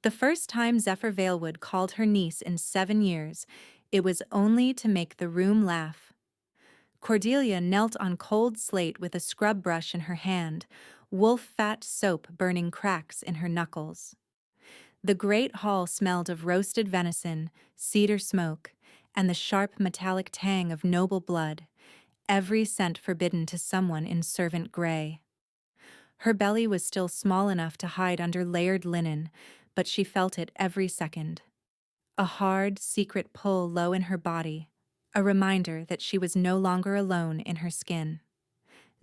The first time Zephyr Valewood called her niece in 7 years, it was only to make the room laugh. Cordelia knelt on cold slate with a scrub brush in her hand, wolf-fat soap burning cracks in her knuckles. The great hall smelled of roasted venison, cedar smoke, and the sharp metallic tang of noble blood, every scent forbidden to someone in servant gray. Her belly was still small enough to hide under layered linen, but she felt it every second. A hard, secret pull low in her body, a reminder that she was no longer alone in her skin.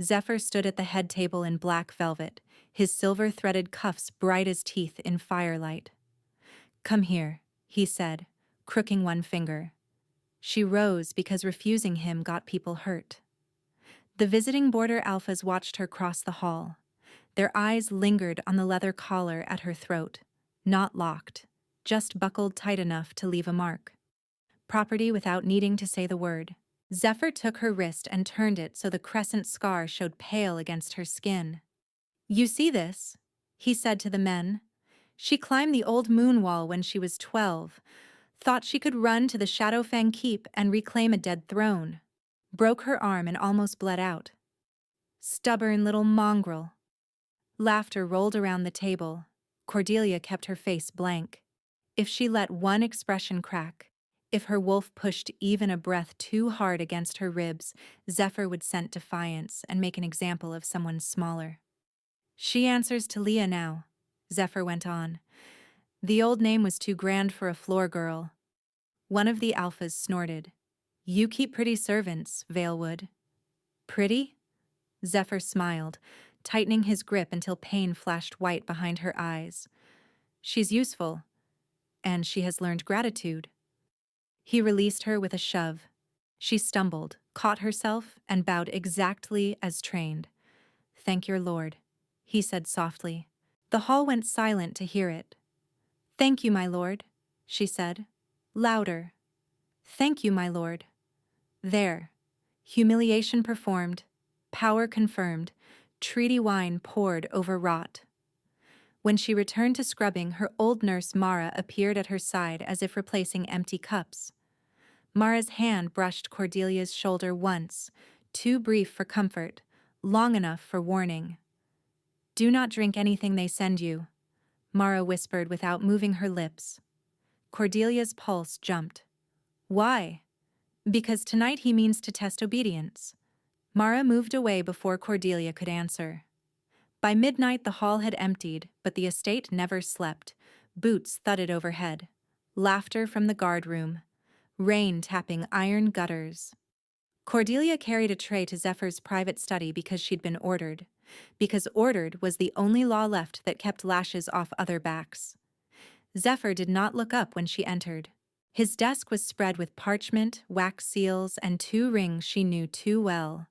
Zephyr stood at the head table in black velvet, his silver-threaded cuffs bright as teeth in firelight. "Come here," he said, crooking one finger. She rose because refusing him got people hurt. The visiting border alphas watched her cross the hall. Their eyes lingered on the leather collar at her throat, not locked, just buckled tight enough to leave a mark. Property without needing to say the word. Zephyr took her wrist and turned it so the crescent scar showed pale against her skin. "You see this?" he said to the men. "She climbed the old moon wall when she was 12, thought she could run to the Shadowfang Keep and reclaim a dead throne. Broke her arm and almost bled out. Stubborn little mongrel." Laughter rolled around the table. Cordelia kept her face blank. If she let one expression crack, if her wolf pushed even a breath too hard against her ribs, Zephyr would scent defiance and make an example of someone smaller. "She answers to Leah now," Zephyr went on. "The old name was too grand for a floor girl." One of the alphas snorted. "You keep pretty servants, Valewood." "Pretty?" Zephyr smiled, tightening his grip until pain flashed white behind her eyes. "She's useful, and she has learned gratitude." He released her with a shove. She stumbled, caught herself, and bowed exactly as trained. "Thank your lord," he said softly. The hall went silent to hear it. "Thank you, my lord," she said. Louder. "Thank you, my lord." There. Humiliation performed, power confirmed, treaty wine poured over rot. When she returned to scrubbing, her old nurse Mara appeared at her side as if replacing empty cups. Mara's hand brushed Cordelia's shoulder once, too brief for comfort, long enough for warning. "Do not drink anything they send you," Mara whispered without moving her lips. Cordelia's pulse jumped. "Why?" "Because tonight he means to test obedience." Mara moved away before Cordelia could answer. By midnight the hall had emptied, but the estate never slept. Boots thudded overhead. Laughter from the guard room. Rain tapping iron gutters. Cordelia carried a tray to Zephyr's private study because she'd been ordered. Because ordered was the only law left that kept lashes off other backs. Zephyr did not look up when she entered. His desk was spread with parchment, wax seals, and 2 rings she knew too well.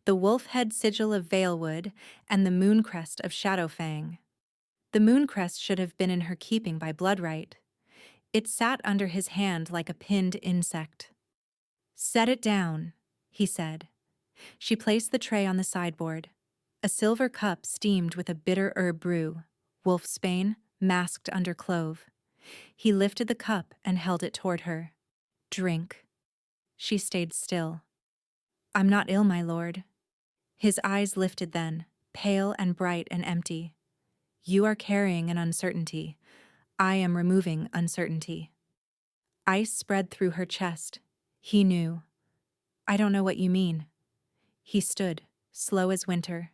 The wolf head sigil of Valewood and the moon crest of Shadowfang. The moon crest should have been in her keeping by blood right. It sat under his hand like a pinned insect. "Set it down," he said. She placed the tray on the sideboard. A silver cup steamed with a bitter herb brew, wolfsbane masked under clove. He lifted the cup and held it toward her. "Drink." She stayed still. "I'm not ill, my lord." His eyes lifted then, pale and bright and empty. "You are carrying an uncertainty. I am removing uncertainty." Ice spread through her chest. He knew. "I don't know what you mean." He stood, slow as winter.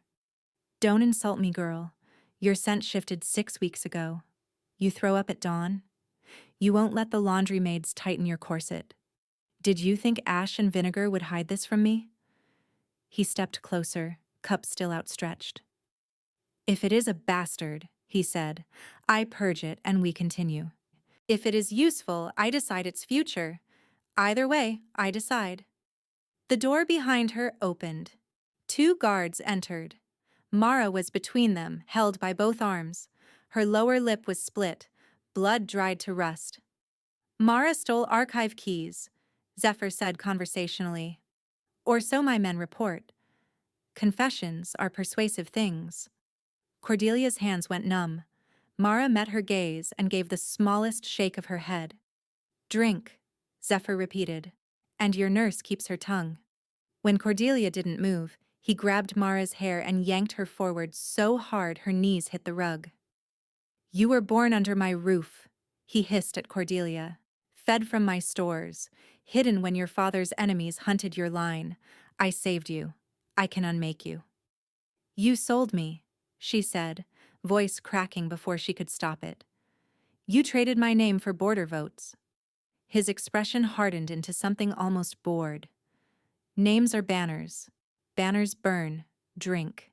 "Don't insult me, girl. Your scent shifted 6 weeks ago. You throw up at dawn. You won't let the laundry maids tighten your corset. Did you think ash and vinegar would hide this from me?" He stepped closer, cup still outstretched. "If it is a bastard," he said, "I purge it and we continue. If it is useful, I decide its future. Either way, I decide." The door behind her opened. 2 guards entered. Mara was between them, held by both arms. Her lower lip was split, blood dried to rust. "Mara stole archive keys," Zephyr said conversationally. "Or so my men report. Confessions are persuasive things." Cordelia's hands went numb. Mara met her gaze and gave the smallest shake of her head. "Drink," Zephyr repeated, "and your nurse keeps her tongue." When Cordelia didn't move, he grabbed Mara's hair and yanked her forward so hard her knees hit the rug. "You were born under my roof," he hissed at Cordelia. "Fed from my stores, hidden when your father's enemies hunted your line. I saved you. I can unmake you." "You sold me," she said, voice cracking before she could stop it. "You traded my name for border votes." His expression hardened into something almost bored. "Names are banners. Banners burn. Drink."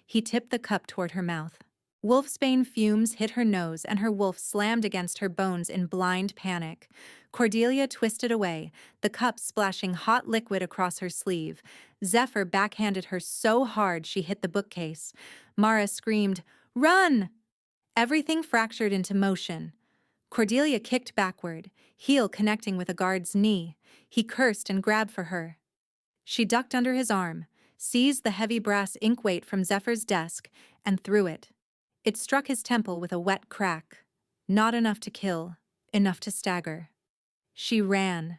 He tipped the cup toward her mouth. Wolfsbane fumes hit her nose and her wolf slammed against her bones in blind panic. Cordelia twisted away, the cup splashing hot liquid across her sleeve. Zephyr backhanded her so hard she hit the bookcase. Mara screamed, "Run!" Everything fractured into motion. Cordelia kicked backward, heel connecting with a guard's knee. He cursed and grabbed for her. She ducked under his arm, seized the heavy brass inkweight from Zephyr's desk, and threw it. It struck his temple with a wet crack. Not enough to kill, enough to stagger. She ran.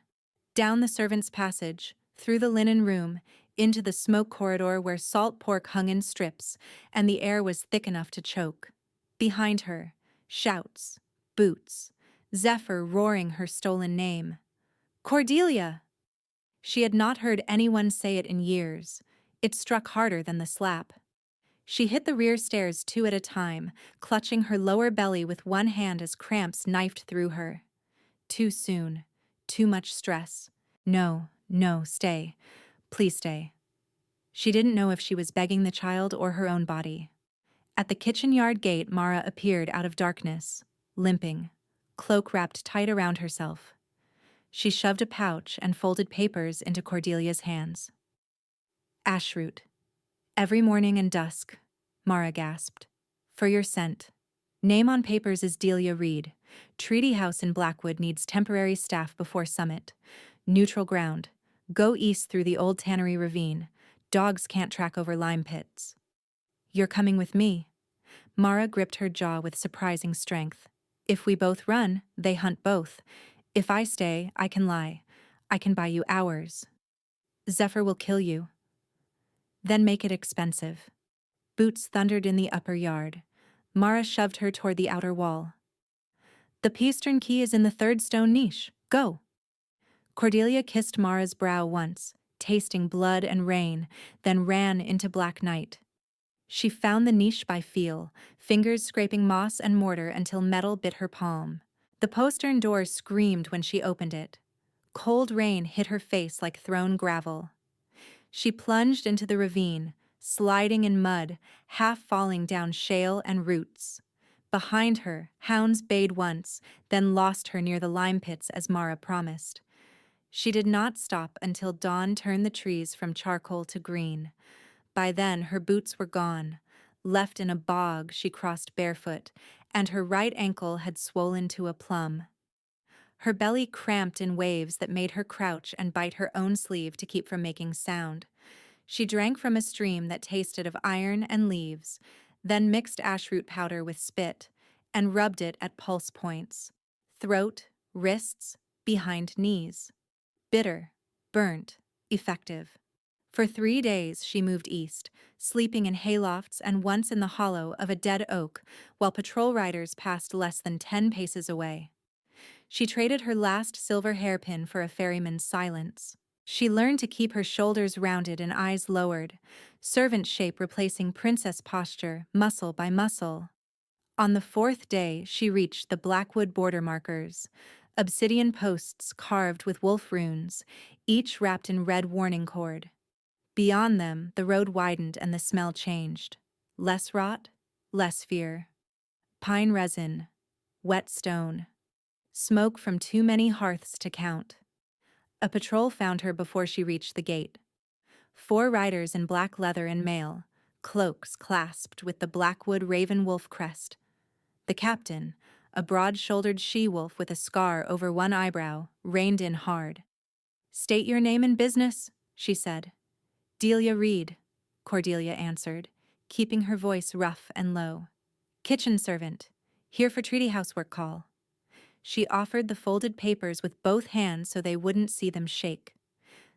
Down the servants' passage, through the linen room, into the smoke corridor where salt pork hung in strips, and the air was thick enough to choke. Behind her, shouts, boots, Zephyr roaring her stolen name. "Cordelia!" She had not heard anyone say it in years. It struck harder than the slap. She hit the rear stairs 2 at a time, clutching her lower belly with one hand as cramps knifed through her. Too soon. Too much stress. No, no, stay. Please stay. She didn't know if she was begging the child or her own body. At the kitchen yard gate, Mara appeared out of darkness, limping, cloak wrapped tight around herself. She shoved a pouch and folded papers into Cordelia's hands. "Ashroot. Every morning and dusk," Mara gasped. "For your scent. Name on papers is Delia Reed. Treaty House in Blackwood needs temporary staff before summit. Neutral ground. Go east through the old tannery ravine. Dogs can't track over lime pits." "You're coming with me." Mara gripped her jaw with surprising strength. "If we both run, they hunt both. If I stay, I can lie. I can buy you hours." "Zephyr will kill you." "Then make it expensive." Boots thundered in the upper yard. Mara shoved her toward the outer wall. "The Peastern key is in the 3rd stone niche. Go!" Cordelia kissed Mara's brow once, tasting blood and rain, then ran into black night. She found the niche by feel, fingers scraping moss and mortar until metal bit her palm. The postern door screamed when she opened it. Cold rain hit her face like thrown gravel. She plunged into the ravine, sliding in mud, half falling down shale and roots. Behind her, hounds bayed once, then lost her near the lime pits as Mara promised. She did not stop until dawn turned the trees from charcoal to green. By then, her boots were gone. Left in a bog, she crossed barefoot, and her right ankle had swollen to a plum. Her belly cramped in waves that made her crouch and bite her own sleeve to keep from making sound. She drank from a stream that tasted of iron and leaves, then mixed ashroot powder with spit, and rubbed it at pulse points, throat, wrists, behind knees. Bitter, burnt, effective. For 3 days she moved east, sleeping in haylofts and once in the hollow of a dead oak, while patrol riders passed less than 10 paces away. She traded her last silver hairpin for a ferryman's silence. She learned to keep her shoulders rounded and eyes lowered, servant shape replacing princess posture, muscle by muscle. On the 4th day, she reached the Blackwood border markers, obsidian posts carved with wolf runes, each wrapped in red warning cord. Beyond them, the road widened and the smell changed. Less rot, less fear. Pine resin, wet stone, smoke from too many hearths to count. A patrol found her before she reached the gate. 4 riders in black leather and mail, cloaks clasped with the Blackwood raven wolf crest. The captain, a broad-shouldered she-wolf with a scar over one eyebrow, reined in hard. "State your name and business," she said. "Delia Reed," Cordelia answered, keeping her voice rough and low. "Kitchen servant. Here for treaty housework call. She offered the folded papers with both hands so they wouldn't see them shake.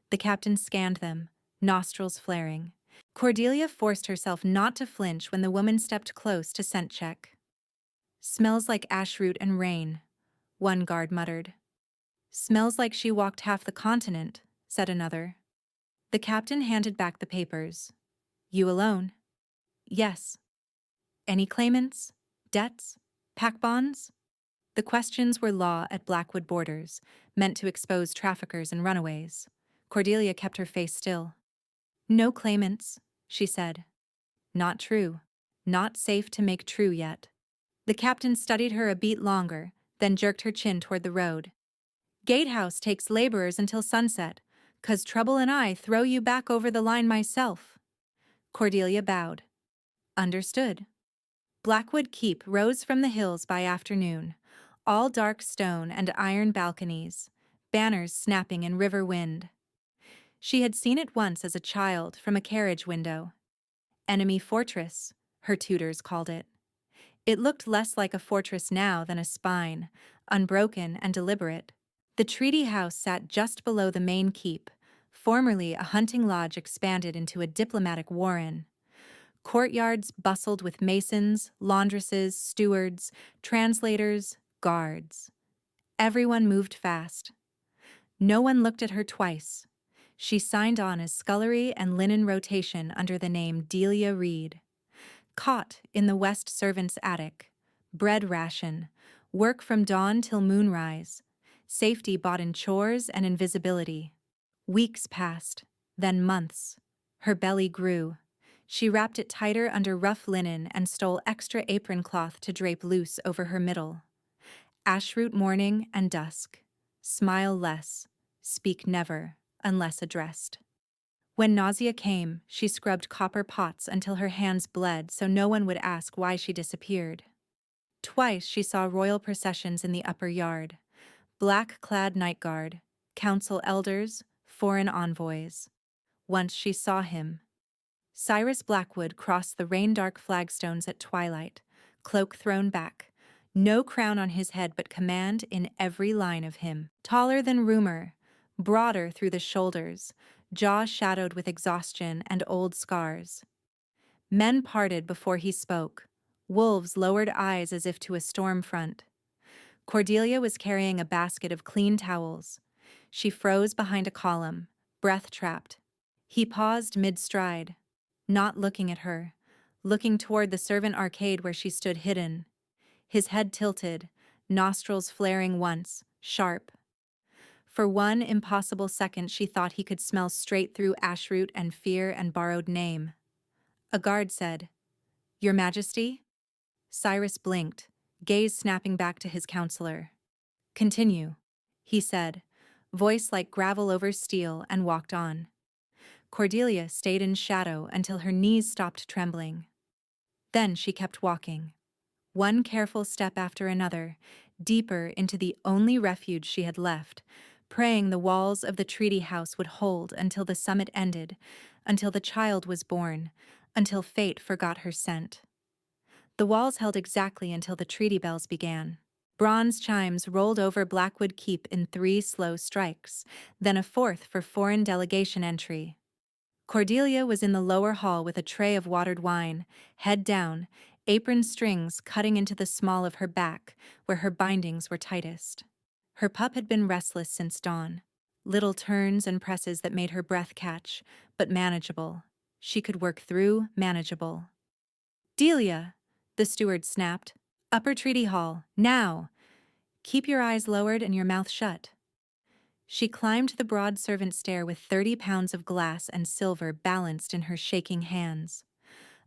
The captain scanned them, nostrils flaring. Cordelia forced herself not to flinch when the woman stepped close to scent check. Smells like ash root and rain, one guard muttered. Smells like she walked half the continent, said another. The captain handed back the papers. You alone? Yes. Any claimants? Debts? Pack bonds? The questions were law at Blackwood borders, meant to expose traffickers and runaways. Cordelia kept her face still. No claimants, she said. Not true. Not safe to make true yet. The captain studied her a beat longer, then jerked her chin toward the road. Gatehouse takes laborers until sunset, 'cause Trouble and I throw you back over the line myself. Cordelia bowed. Understood. Blackwood Keep rose from the hills by afternoon, all dark stone and iron balconies, banners snapping in river wind. She had seen it once as a child from a carriage window. Enemy fortress, her tutors called it. It looked less like a fortress now than a spine, unbroken and deliberate. The treaty house sat just below the main keep, formerly a hunting lodge expanded into a diplomatic warren. Courtyards bustled with masons, laundresses, stewards, translators, guards. Everyone moved fast. No one looked at her twice. She signed on as scullery and linen rotation under the name Delia Reed. Cot in the West servant's attic. Bread ration. Work from dawn till moonrise. Safety bought in chores and invisibility. Weeks passed, then months. Her belly grew. She wrapped it tighter under rough linen and stole extra apron cloth to drape loose over her middle. Ashroot morning and dusk. Smile less. Speak never, unless addressed. When nausea came, she scrubbed copper pots until her hands bled so no one would ask why she disappeared. Twice she saw royal processions in the upper yard. Black-clad night guard, council elders, foreign envoys. Once she saw him. Cyrus Blackwood crossed the rain-dark flagstones at twilight, cloak thrown back, no crown on his head but command in every line of him. Taller than rumor, broader through the shoulders, jaw shadowed with exhaustion and old scars. Men parted before he spoke, wolves lowered eyes as if to a storm front. Cordelia was carrying a basket of clean towels. She froze behind a column, breath trapped. He paused mid-stride, not looking at her, looking toward the servant arcade where she stood hidden. His head tilted, nostrils flaring once, sharp. For one impossible second she thought he could smell straight through ashroot and fear and borrowed name. A guard said, "Your Majesty?" Cyrus blinked, gaze snapping back to his counselor. "Continue," he said, voice like gravel over steel, and walked on. Cordelia stayed in shadow until her knees stopped trembling. Then she kept walking, one careful step after another, deeper into the only refuge she had left, praying the walls of the treaty house would hold until the summit ended, until the child was born, until fate forgot her scent. The walls held exactly until the treaty bells began. Bronze chimes rolled over Blackwood Keep in 3 slow strikes, then a fourth for foreign delegation entry. Cordelia was in the lower hall with a tray of watered wine, head down, apron strings cutting into the small of her back, where her bindings were tightest. Her pup had been restless since dawn. Little turns and presses that made her breath catch, but manageable. She could work through, manageable. "Delia," the steward snapped. "Upper Treaty Hall, now! Keep your eyes lowered and your mouth shut." She climbed the broad servant stair with 30 pounds of glass and silver balanced in her shaking hands.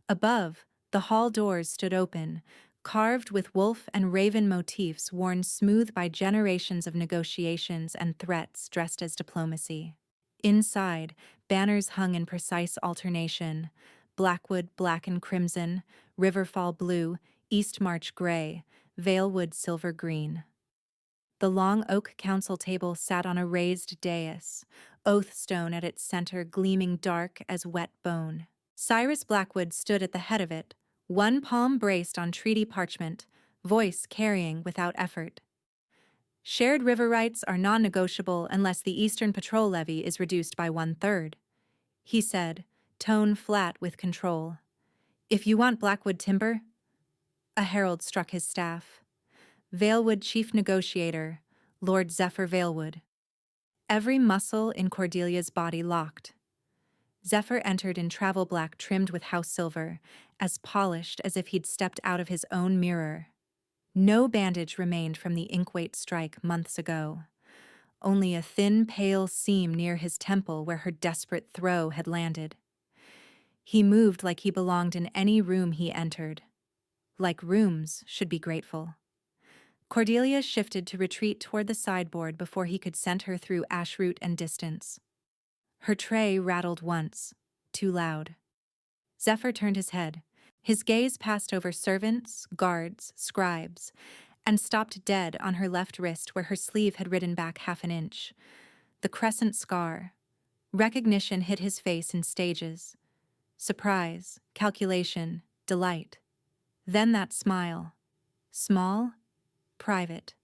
Above, the hall doors stood open, carved with wolf and raven motifs worn smooth by generations of negotiations and threats dressed as diplomacy. Inside, banners hung in precise alternation: Blackwood black and crimson, Riverfall blue, Eastmarch gray, Valewood silver green. The long oak council table sat on a raised dais, oathstone at its center gleaming dark as wet bone. Cyrus Blackwood stood at the head of it, one palm braced on treaty parchment, voice carrying without effort. Shared river rights are non-negotiable unless the Eastern Patrol levy is reduced by 1/3, he said, tone flat with control. If you want Blackwood timber, a herald struck his staff. Valewood chief negotiator, Lord Zephyr Valewood. Every muscle in Cordelia's body locked. Zephyr entered in travel black trimmed with house silver, as polished as if he'd stepped out of his own mirror. No bandage remained from the inkweight strike months ago. Only a thin, pale seam near his temple where her desperate throw had landed. He moved like he belonged in any room he entered. Like rooms should be grateful. Cordelia shifted to retreat toward the sideboard before he could send her through ashroot and distance. Her tray rattled once, too loud. Zephyr turned his head. His gaze passed over servants, guards, scribes, and stopped dead on her left wrist where her sleeve had ridden back 1/2 inch. The crescent scar. Recognition hit his face in stages. Surprise, calculation, delight. Then that smile. Small, private,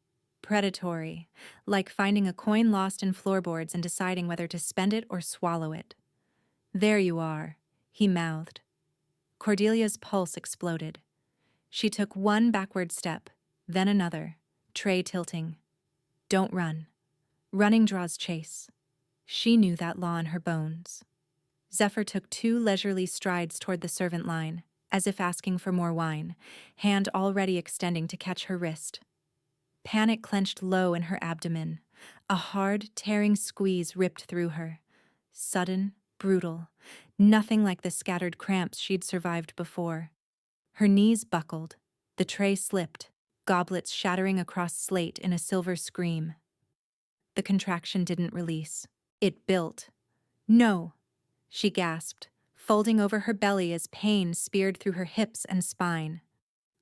predatory, like finding a coin lost in floorboards and deciding whether to spend it or swallow it. There you are, he mouthed. Cordelia's pulse exploded. She took one backward step, then another, tray tilting. Don't run. Running draws chase. She knew that law in her bones. Zephyr took 2 leisurely strides toward the servant line, as if asking for more wine, hand already extending to catch her wrist. Panic clenched low in her abdomen. A hard, tearing squeeze ripped through her. Sudden, brutal, nothing like the scattered cramps she'd survived before. Her knees buckled. The tray slipped, goblets shattering across slate in a silver scream. The contraction didn't release. It built. No, she gasped, folding over her belly as pain speared through her hips and spine.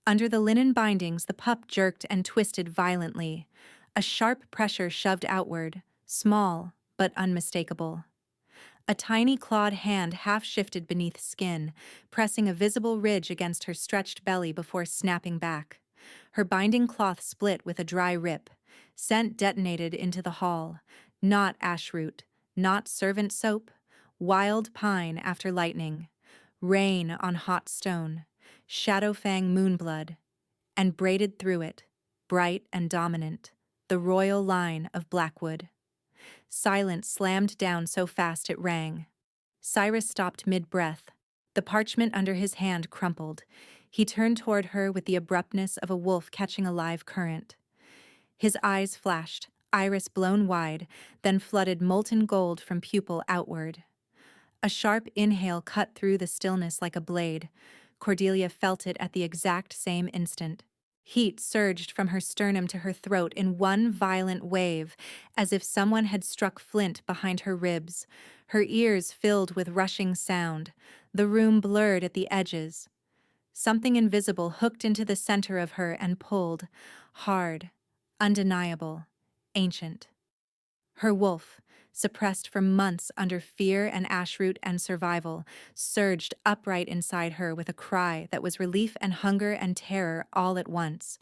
Under the linen bindings, the pup jerked and twisted violently. A sharp pressure shoved outward, small but unmistakable. A tiny clawed hand half-shifted beneath skin, pressing a visible ridge against her stretched belly before snapping back. Her binding cloth split with a dry rip. Scent detonated into the hall. Not ashroot, not servant soap. Wild pine after lightning. Rain on hot stone. Shadowfang moonblood. And braided through it, bright and dominant, the royal line of Blackwood. Silence slammed down so fast it rang. Cyrus stopped mid-breath. The parchment under his hand crumpled. He turned toward her with the abruptness of a wolf catching a live current. His eyes flashed, iris blown wide, then flooded molten gold from pupil outward. A sharp inhale cut through the stillness like a blade. Cordelia felt it at the exact same instant. Heat surged from her sternum to her throat in one violent wave, as if someone had struck flint behind her ribs. Her ears filled with rushing sound. The room blurred at the edges. Something invisible hooked into the center of her and pulled, hard, undeniable, ancient. Her wolf, suppressed for months under fear and ashroot and survival, surged upright inside her with a cry that was relief and hunger and terror all at once.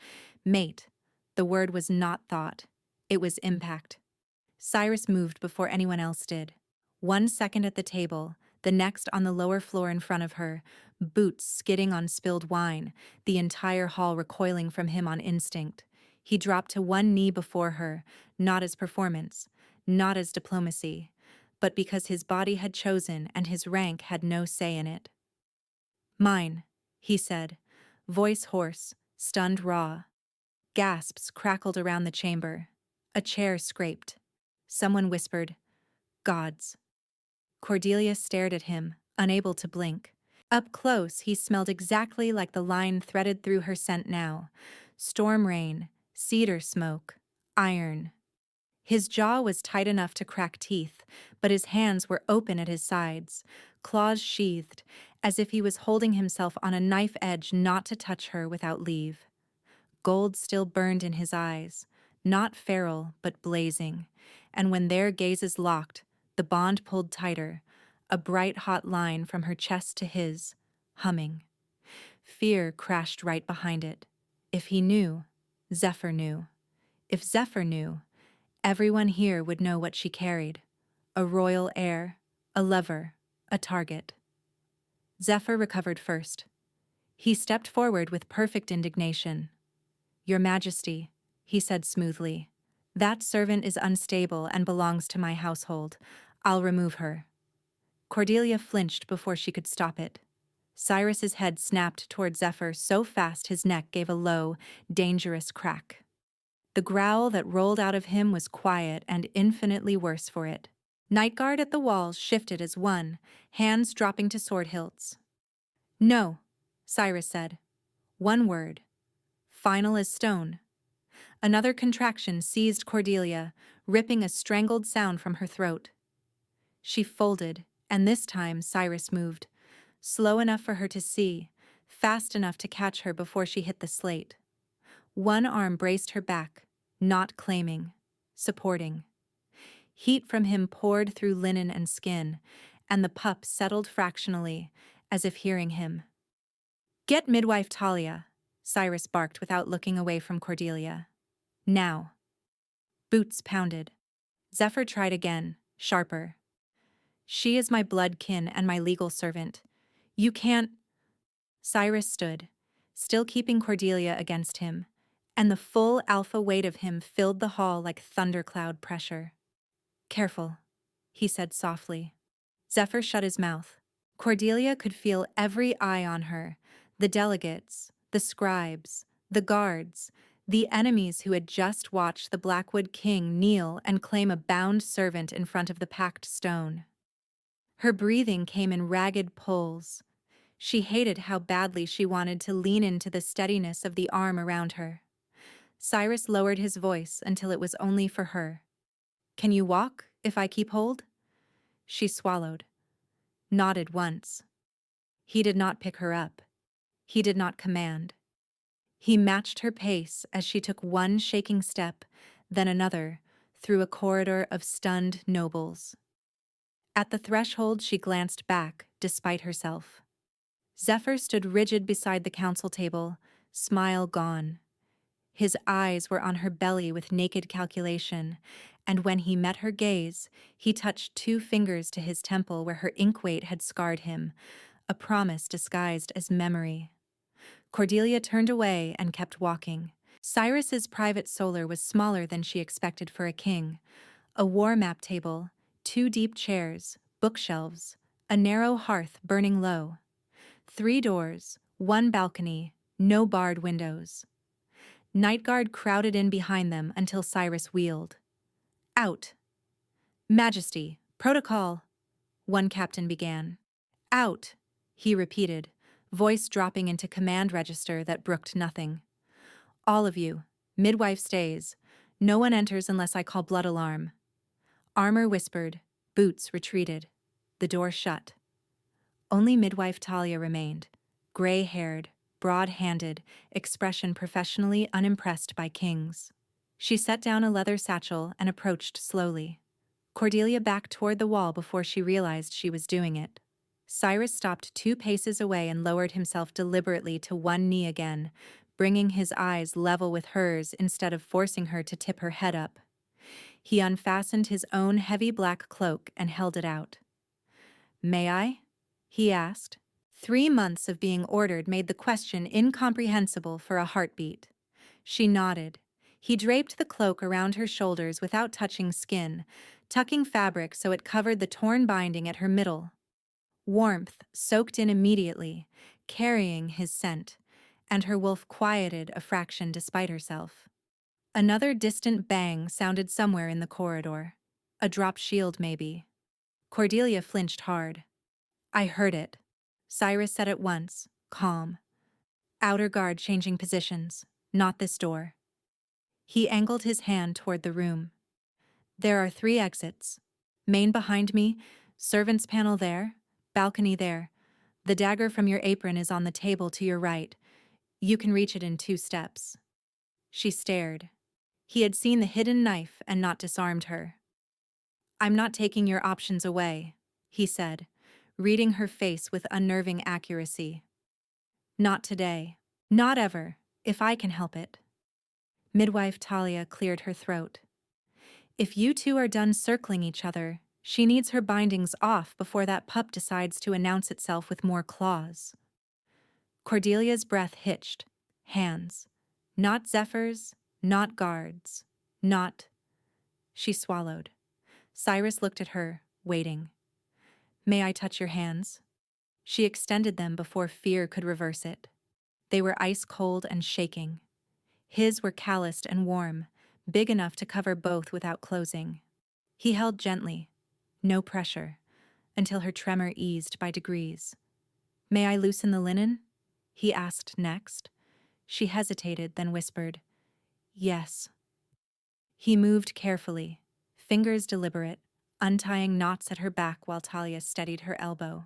Mate. The word was not thought. It was impact. Cyrus moved before anyone else did. 1 second at the table, the next on the lower floor in front of her, boots skidding on spilled wine, the entire hall recoiling from him on instinct. He dropped to one knee before her, not as performance, not as diplomacy, but because his body had chosen and his rank had no say in it. Mine, he said, voice hoarse, stunned raw. Gasps crackled around the chamber. A chair scraped. Someone whispered, Gods. Cordelia stared at him, unable to blink. Up close, he smelled exactly like the line threaded through her scent now. Storm rain, cedar smoke, iron. His jaw was tight enough to crack teeth, but his hands were open at his sides, claws sheathed, as if he was holding himself on a knife edge not to touch her without leave. Gold still burned in his eyes, not feral but blazing, and when their gazes locked, the bond pulled tighter, a bright hot line from her chest to his, humming. Fear crashed right behind it. If he knew, Zephyr knew. If Zephyr knew, everyone here would know what she carried. A royal heir, a lover, a target. Zephyr recovered first. He stepped forward with perfect indignation. "Your Majesty," he said smoothly, "that servant is unstable and belongs to my household. I'll remove her." Cordelia flinched before she could stop it. Cyrus's head snapped toward Zephyr so fast his neck gave a low, dangerous crack. The growl that rolled out of him was quiet and infinitely worse for it. Nightguard at the walls shifted as one, hands dropping to sword hilts. "No," Cyrus said. One word. Final as stone. Another contraction seized Cordelia, ripping a strangled sound from her throat. She folded, and this time Cyrus moved, slow enough for her to see, fast enough to catch her before she hit the slate. One arm braced her back, not claiming, supporting. Heat from him poured through linen and skin, and the pup settled fractionally, as if hearing him. "Get midwife Talia," Cyrus barked without looking away from Cordelia. "Now." Boots pounded. Zephyr tried again, sharper. "She is my blood kin and my legal servant. You can't—" Cyrus stood, still keeping Cordelia against him, and the full alpha weight of him filled the hall like thundercloud pressure. "Careful," he said softly. Zephyr shut his mouth. Cordelia could feel every eye on her, the delegates, the scribes, the guards, the enemies who had just watched the Blackwood King kneel and claim a bound servant in front of the packed stone. Her breathing came in ragged pulls. She hated how badly she wanted to lean into the steadiness of the arm around her. Cyrus lowered his voice until it was only for her. "Can you walk, if I keep hold?" She swallowed. Nodded once. He did not pick her up. He did not command. He matched her pace as she took one shaking step, then another, through a corridor of stunned nobles. At the threshold she glanced back, despite herself. Zephyr stood rigid beside the council table, smile gone. His eyes were on her belly with naked calculation, and when he met her gaze, he touched 2 fingers to his temple where her inkweight had scarred him, a promise disguised as memory. Cordelia turned away and kept walking. Cyrus's private solar was smaller than she expected for a king. A war map table, 2 deep chairs, bookshelves, a narrow hearth burning low. 3 doors, 1 balcony, no barred windows. Nightguard crowded in behind them until Cyrus wheeled. "Out." "Majesty, protocol," one captain began. "Out," he repeated, voice dropping into command register that brooked nothing. "All of you, midwife stays. No one enters unless I call blood alarm." Armor whispered, Boots retreated. The door shut. Only midwife Talia remained, gray-haired, broad-handed, expression professionally unimpressed by kings. She set down a leather satchel and approached slowly. Cordelia backed toward the wall before she realized she was doing it. Cyrus stopped 2 paces away and lowered himself deliberately to one knee again, bringing his eyes level with hers instead of forcing her to tip her head up. He unfastened his own heavy black cloak and held it out. "May I?" he asked. 3 months of being ordered made the question incomprehensible for a heartbeat. She nodded. He draped the cloak around her shoulders without touching skin, tucking fabric so it covered the torn binding at her middle. Warmth soaked in immediately, carrying his scent, and her wolf quieted a fraction despite herself. Another distant bang sounded somewhere in the corridor. A dropped shield, maybe. Cordelia flinched hard. "I heard it," Cyrus said at once, calm. "Outer guard changing positions, not this door." He angled his hand toward the room. "There are 3 exits. Main behind me, servants' panel there, balcony there. The dagger from your apron is on the table to your right. You can reach it in 2 steps." She stared. He had seen the hidden knife and not disarmed her. "I'm not taking your options away," he said, reading her face with unnerving accuracy. "Not today. Not ever. If I can help it. Midwife Talia cleared her throat. If you two are done circling each other, she needs her bindings off before that pup decides to announce itself with more claws. Cordelia's breath hitched. Hands. Not Zephyr's, not Guard's, not... She swallowed. Cyrus looked at her, waiting. May I touch your hands? She extended them before fear could reverse it. They were ice cold and shaking. His were calloused and warm, big enough to cover both without closing. He held gently, no pressure, until her tremor eased by degrees. May I loosen the linen? He asked next. She hesitated, then whispered, Yes. He moved carefully, fingers deliberate, untying knots at her back while Talia steadied her elbow.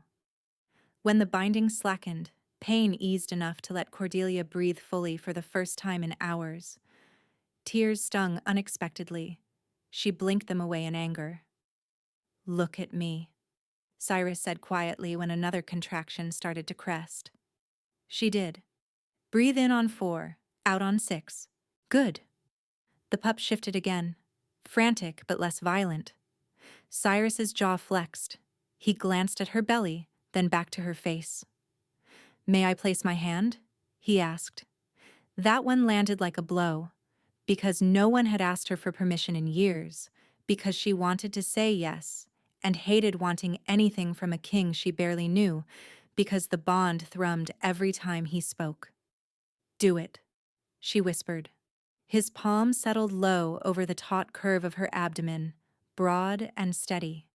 When the binding slackened, pain eased enough to let Cordelia breathe fully for the first time in hours. Tears stung unexpectedly. She blinked them away in anger. Look at me, Cyrus said quietly when another contraction started to crest. She did. Breathe in on 4, out on 6. Good. The pup shifted again, frantic but less violent. Cyrus's jaw flexed. He glanced at her belly, then back to her face. May I place my hand? He asked. That one landed like a blow, because no one had asked her for permission in years, because she wanted to say yes, and hated wanting anything from a king she barely knew, because the bond thrummed every time he spoke. Do it, she whispered. His palm settled low over the taut curve of her abdomen, broad and steady.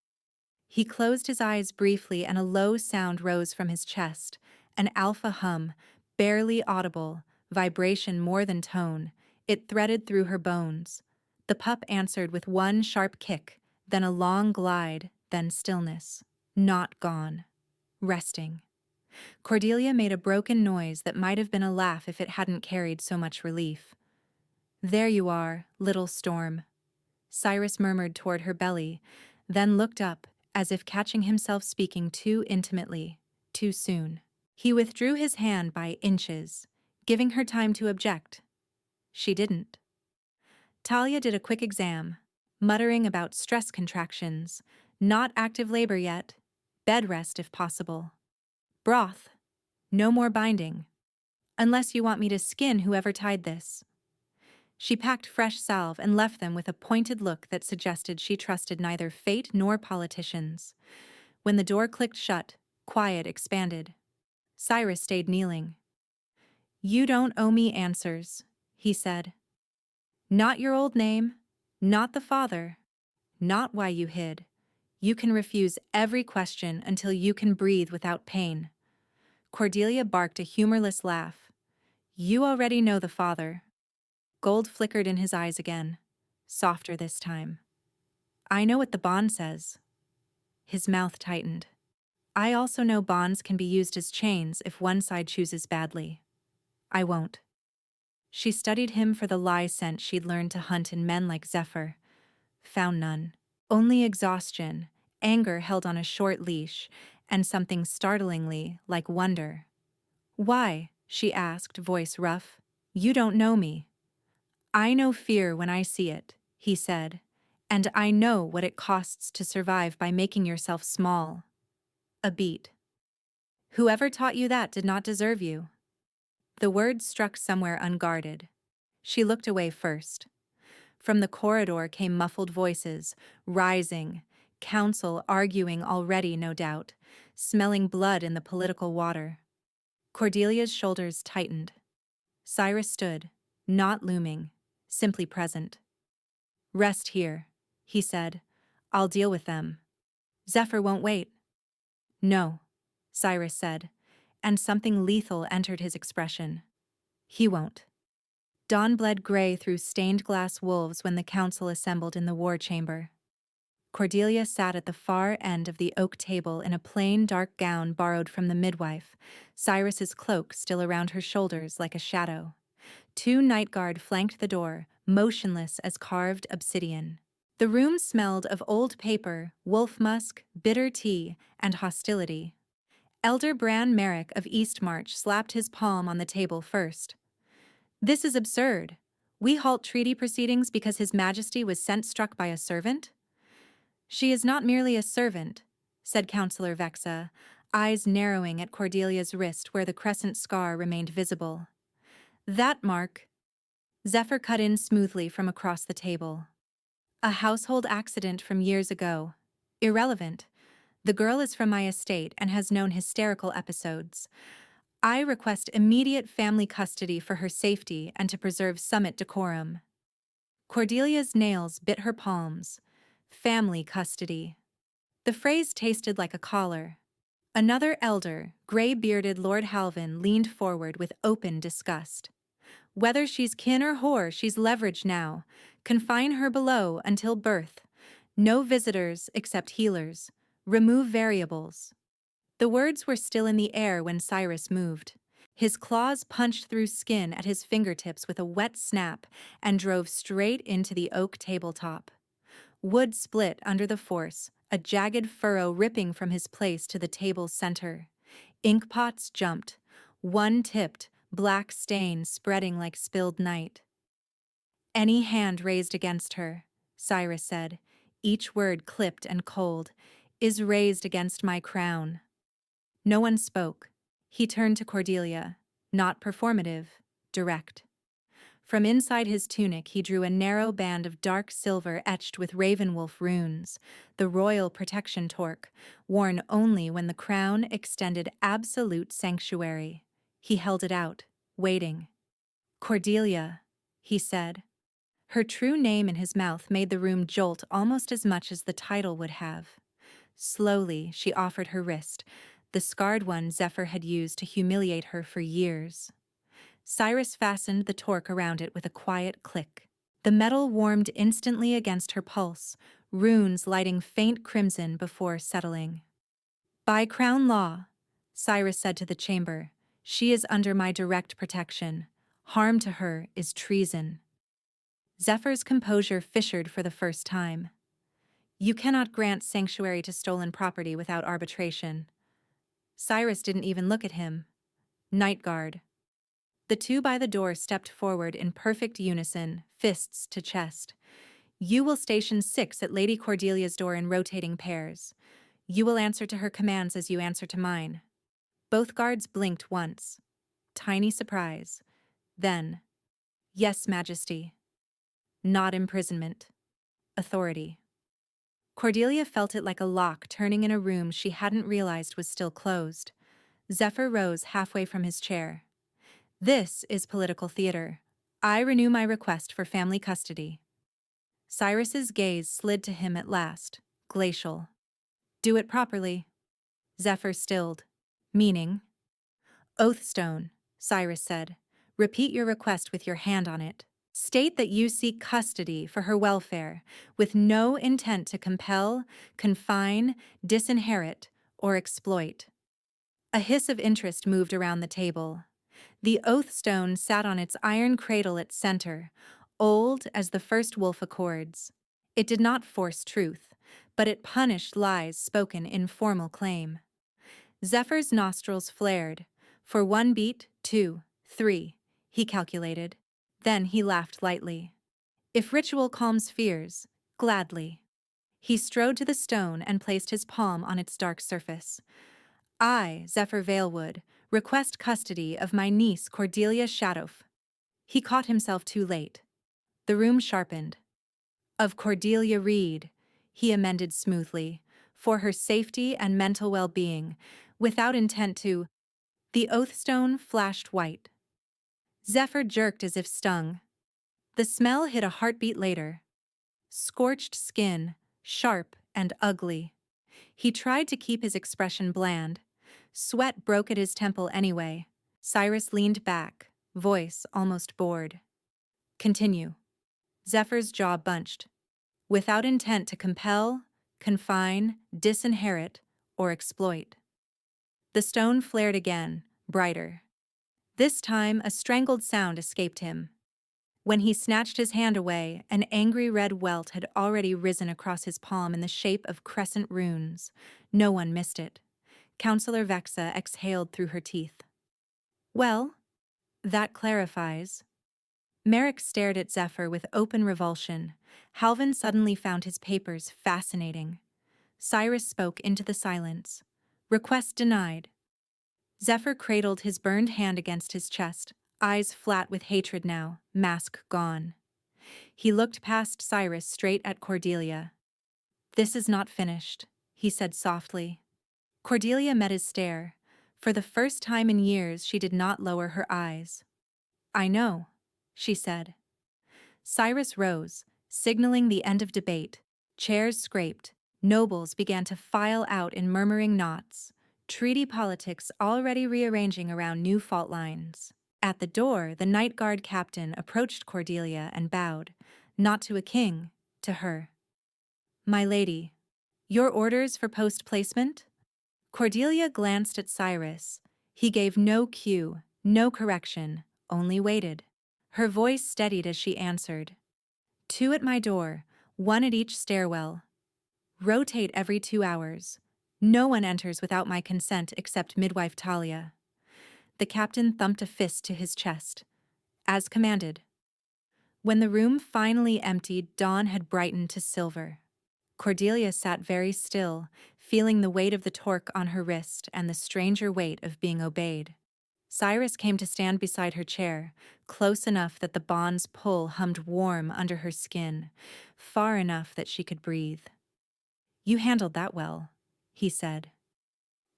He closed his eyes briefly and a low sound rose from his chest, an alpha hum, barely audible, vibration more than tone. It threaded through her bones. The pup answered with one sharp kick, then a long glide, then stillness. Not gone. Resting. Cordelia made a broken noise that might have been a laugh if it hadn't carried so much relief. There you are, little storm. Cyrus murmured toward her belly, then looked up, as if catching himself speaking too intimately, too soon. He withdrew his hand by inches, giving her time to object. She didn't. Talia did a quick exam, muttering about stress contractions, not active labor yet, bed rest if possible. Broth. No more binding. Unless you want me to skin whoever tied this. She packed fresh salve and left them with a pointed look that suggested she trusted neither fate nor politicians. When the door clicked shut, quiet expanded. Cyrus stayed kneeling. You don't owe me answers, he said. Not your old name, not the father, not why you hid. You can refuse every question until you can breathe without pain. Cordelia barked a humorless laugh. You already know the father. Gold flickered in his eyes again, softer this time. I know what the bond says. His mouth tightened. I also know bonds can be used as chains if one side chooses badly. I won't. She studied him for the lie scent she'd learned to hunt in men like Zephyr. Found none. Only exhaustion, anger held on a short leash, and something startlingly like wonder. Why? She asked, voice rough. You don't know me. I know fear when I see it, he said, and I know what it costs to survive by making yourself small. A beat. Whoever taught you that did not deserve you. The words struck somewhere unguarded. She looked away first. From the corridor came muffled voices, rising, counsel arguing already, no doubt, smelling blood in the political water. Cordelia's shoulders tightened. Cyrus stood, not looming, simply present. Rest here, he said. I'll deal with them. Zephyr won't wait. No, Cyrus said, and something lethal entered his expression. He won't. Dawn bled gray through stained-glass wolves when the council assembled in the war chamber. Cordelia sat at the far end of the oak table in a plain, dark gown borrowed from the midwife, Cyrus's cloak still around her shoulders like a shadow. 2 night guard flanked the door, motionless as carved obsidian. The room smelled of old paper, wolf musk, bitter tea, and hostility. Elder Bran Merrick of Eastmarch slapped his palm on the table first. This is absurd. We halt treaty proceedings because His Majesty was scent-struck by a servant? She is not merely a servant, said Councillor Vexa, eyes narrowing at Cordelia's wrist where the crescent scar remained visible. That mark, Zephyr cut in smoothly from across the table. A household accident from years ago. Irrelevant. The girl is from my estate and has known hysterical episodes. I request immediate family custody for her safety and to preserve summit decorum. Cordelia's nails bit her palms. Family custody. The phrase tasted like a collar. Another elder, gray-bearded Lord Halvin, leaned forward with open disgust. Whether she's kin or whore, she's leverage now. Confine her below until birth. No visitors except healers. Remove variables. The words were still in the air when Cyrus moved. His claws punched through skin at his fingertips with a wet snap and drove straight into the oak tabletop. Wood split under the force, a jagged furrow ripping from his place to the table's center. Inkpots jumped, one tipped, black stain spreading like spilled night. Any hand raised against her, Cyrus said, each word clipped and cold, is raised against my crown. No one spoke. He turned to Cordelia, not performative, direct. From inside his tunic he drew a narrow band of dark silver etched with Ravenwolf runes, the royal protection torque, worn only when the crown extended absolute sanctuary. He held it out, waiting. Cordelia, he said. Her true name in his mouth made the room jolt almost as much as the title would have. Slowly, she offered her wrist, the scarred one Zephyr had used to humiliate her for years. Cyrus fastened the torque around it with a quiet click. The metal warmed instantly against her pulse, runes lighting faint crimson before settling. By crown law, Cyrus said to the chamber, she is under my direct protection. Harm to her is treason. Zephyr's composure fissured for the first time. You cannot grant sanctuary to stolen property without arbitration. Cyrus didn't even look at him. Night guard. The two by the door stepped forward in perfect unison, fists to chest. You will station 6 at Lady Cordelia's door in rotating pairs. You will answer to her commands as you answer to mine. Both guards blinked once. Tiny surprise. Then, yes, Majesty. Not imprisonment. Authority. Cordelia felt it like a lock turning in a room she hadn't realized was still closed. Zephyr rose halfway from his chair. This is political theater. I renew my request for family custody. Cyrus's gaze slid to him at last, glacial. Do it properly. Zephyr stilled. Meaning? Oathstone, Cyrus said. Repeat your request with your hand on it. State that you seek custody for her welfare, with no intent to compel, confine, disinherit, or exploit. A hiss of interest moved around the table. The oathstone sat on its iron cradle at center, old as the first wolf accords. It did not force truth, but it punished lies spoken in formal claim. Zephyr's nostrils flared. For 1 beat, 2, 3, he calculated. Then he laughed lightly. If ritual calms fears, gladly. He strode to the stone and placed his palm on its dark surface. I, Zephyr Valewood, request custody of my niece Cordelia Shadowf. He caught himself too late. The room sharpened. Of Cordelia Reed, he amended smoothly, for her safety and mental well-being, without intent to. The oathstone flashed white. Zephyr jerked as if stung. The smell hit a heartbeat later. Scorched skin, sharp and ugly. He tried to keep his expression bland. Sweat broke at his temple anyway. Cyrus leaned back, voice almost bored. Continue. Zephyr's jaw bunched. Without intent to compel, confine, disinherit, or exploit. The stone flared again, brighter. This time a strangled sound escaped him. When he snatched his hand away, an angry red welt had already risen across his palm in the shape of crescent runes. No one missed it. Councillor Vexa exhaled through her teeth. Well, that clarifies. Merrick stared at Zephyr with open revulsion. Halvin suddenly found his papers fascinating. Cyrus spoke into the silence. Request denied. Zephyr cradled his burned hand against his chest, eyes flat with hatred now, mask gone. He looked past Cyrus straight at Cordelia. This is not finished, he said softly. Cordelia met his stare. For the first time in years, she did not lower her eyes. I know, she said. Cyrus rose, signaling the end of debate. Chairs scraped. Nobles began to file out in murmuring knots. Treaty politics already rearranging around new fault lines. At the door, the Night Guard captain approached Cordelia and bowed, not to a king, to her. My lady, your orders for post-placement? Cordelia glanced at Cyrus. He gave no cue, no correction, only waited. Her voice steadied as she answered. 2 at my door, 1 at each stairwell. Rotate every 2 hours. No one enters without my consent except midwife Talia. The captain thumped a fist to his chest. As commanded. When the room finally emptied, dawn had brightened to silver. Cordelia sat very still, feeling the weight of the torque on her wrist and the stranger weight of being obeyed. Cyrus came to stand beside her chair, close enough that the bond's pull hummed warm under her skin, far enough that she could breathe. You handled that well, he said.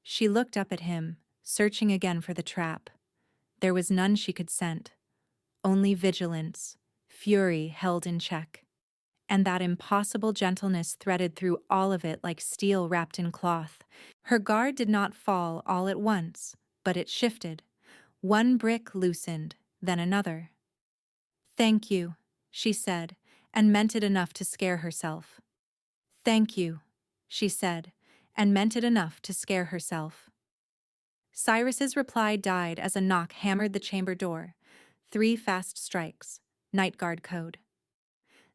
She looked up at him, searching again for the trap. There was none she could scent. Only vigilance, fury held in check. And that impossible gentleness threaded through all of it like steel wrapped in cloth. Her guard did not fall all at once, but it shifted. One brick loosened, then another. Thank you, she said, and meant it enough to scare herself. Thank you, she said, and meant it enough to scare herself. Cyrus's reply died as a knock hammered the chamber door. 3 fast strikes, Night Guard code.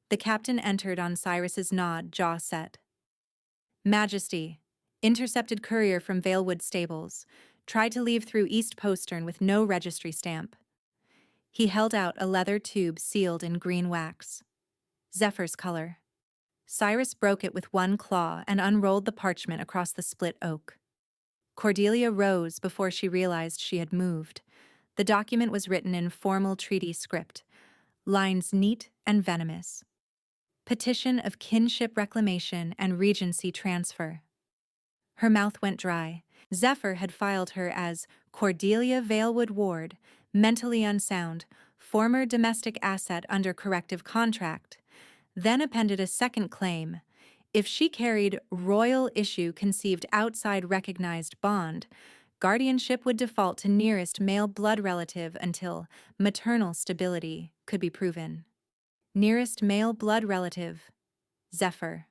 The captain entered on Cyrus's nod, jaw set. Majesty, intercepted courier from Valewood Stables, tried to leave through East Postern with no registry stamp. He held out a leather tube sealed in green wax. Zephyr's color. Cyrus broke it with one claw and unrolled the parchment across the split oak. Cordelia rose before she realized she had moved. The document was written in formal treaty script, lines neat and venomous. Petition of kinship reclamation and regency transfer. Her mouth went dry. Zephyr had filed her as Cordelia Valewood Ward, mentally unsound, former domestic asset under corrective contract, then appended a second claim. If she carried royal issue conceived outside recognized bond, guardianship would default to nearest male blood relative until maternal stability could be proven. Nearest male blood relative, Zephyr.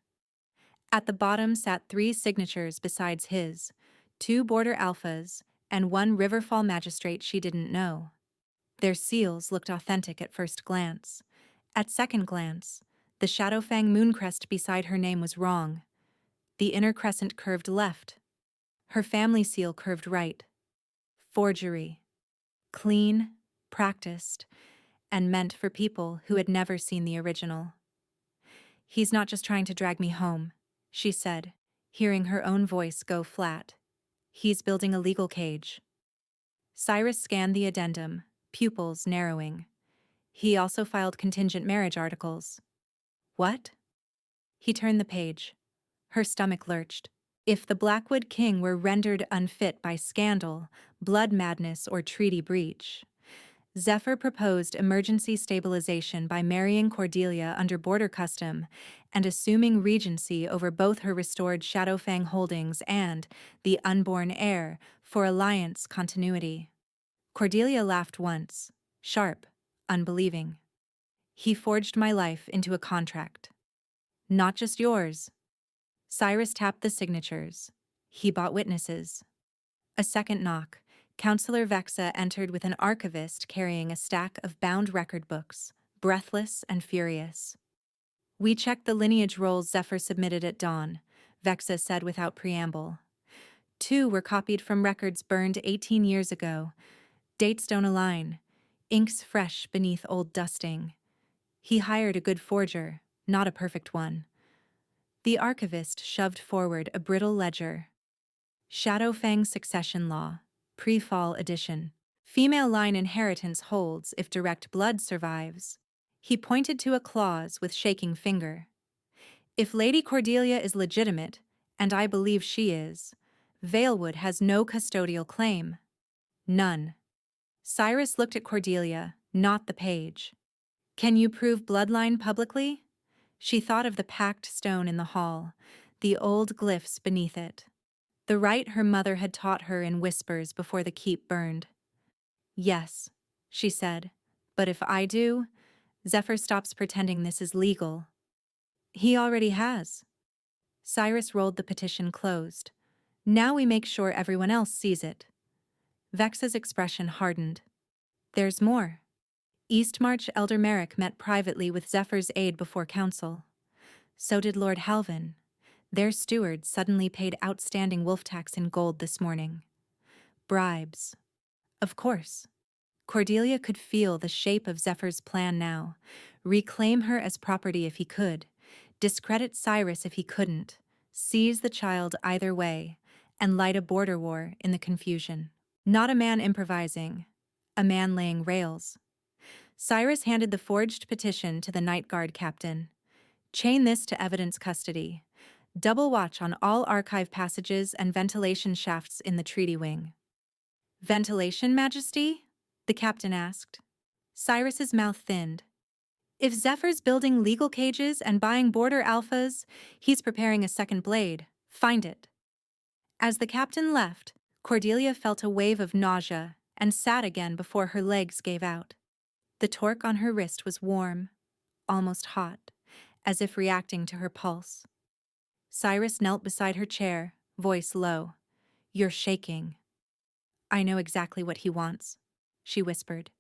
At the bottom sat 3 signatures besides his, 2 border alphas, and 1 Riverfall magistrate she didn't know. Their seals looked authentic at first glance. At second glance, the Shadowfang mooncrest beside her name was wrong. The inner crescent curved left. Her family seal curved right. Forgery. Clean, practiced, and meant for people who had never seen the original. He's not just trying to drag me home, she said, hearing her own voice go flat. He's building a legal cage. Cyrus scanned the addendum, pupils narrowing. He also filed contingent marriage articles. What? He turned the page. Her stomach lurched. If the Blackwood King were rendered unfit by scandal, blood madness, or treaty breach, Zephyr proposed emergency stabilization by marrying Cordelia under border custom and assuming regency over both her restored Shadowfang holdings and the unborn heir for alliance continuity. Cordelia laughed once, sharp, unbelieving. He forged my life into a contract. Not just yours. Cyrus tapped the signatures. He bought witnesses. A second knock. Counselor Vexa entered with an archivist carrying a stack of bound record books, breathless and furious. We checked the lineage rolls Zephyr submitted at dawn, Vexa said without preamble. 2 were copied from records burned 18 years ago. Dates don't align. inks fresh beneath old dusting. He hired a good forger, not a perfect one. The archivist shoved forward a brittle ledger. Shadowfang Succession Law, Pre-Fall Edition. Female line inheritance holds if direct blood survives. He pointed to a clause with shaking finger. If Lady Cordelia is legitimate, and I believe she is, Valewood has no custodial claim. None. Cyrus looked at Cordelia, not the page. Can you prove bloodline publicly? She thought of the packed stone in the hall, the old glyphs beneath it. The rite her mother had taught her in whispers before the keep burned. Yes, she said, but if I do, Zephyr stops pretending this is legal. He already has. Cyrus rolled the petition closed. Now we make sure everyone else sees it. Vexa's expression hardened. There's more. Eastmarch Elder Merrick met privately with Zephyr's aide before council. So did Lord Halvin. Their steward suddenly paid outstanding wolf tax in gold this morning. Bribes. Of course. Cordelia could feel the shape of Zephyr's plan now. Reclaim her as property if he could. Discredit Cyrus if he couldn't. Seize the child either way. And light a border war in the confusion. Not a man improvising. A man laying rails. Cyrus handed the forged petition to the Night Guard captain. Chain this to evidence custody. Double watch on all archive passages and ventilation shafts in the treaty wing. Ventilation, Majesty? The captain asked. Cyrus's mouth thinned. If Zephyr's building legal cages and buying border alphas, he's preparing a second blade. Find it. As the captain left, Cordelia felt a wave of nausea and sat again before her legs gave out. The torque on her wrist was warm, almost hot, as if reacting to her pulse. Cyrus knelt beside her chair, voice low. You're shaking. I know exactly what he wants, she whispered.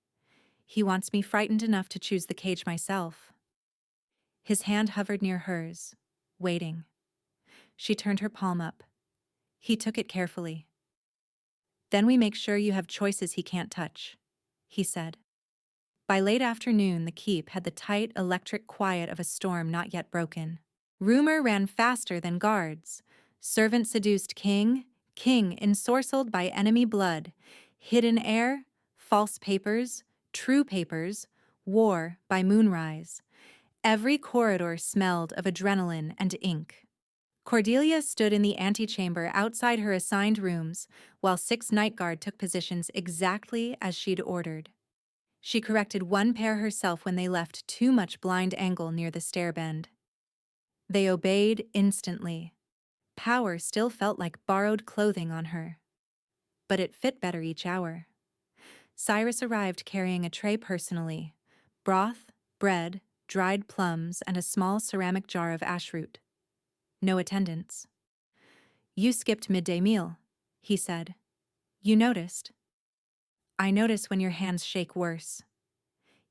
He wants me frightened enough to choose the cage myself. His hand hovered near hers, waiting. She turned her palm up. He took it carefully. Then we make sure you have choices he can't touch, he said. By late afternoon, the keep had the tight, electric quiet of a storm not yet broken. Rumor ran faster than guards. Servant seduced king, king ensorcelled by enemy blood, hidden heir, false papers, true papers, war by moonrise. Every corridor smelled of adrenaline and ink. Cordelia stood in the antechamber outside her assigned rooms, while 6 night guard took positions exactly as she'd ordered. She corrected one pair herself when they left too much blind angle near the stair bend. They obeyed instantly. Power still felt like borrowed clothing on her. But it fit better each hour. Cyrus arrived carrying a tray personally: broth, bread, dried plums, and a small ceramic jar of ashroot. No attendants. You skipped midday meal, he said. You noticed. I notice when your hands shake worse.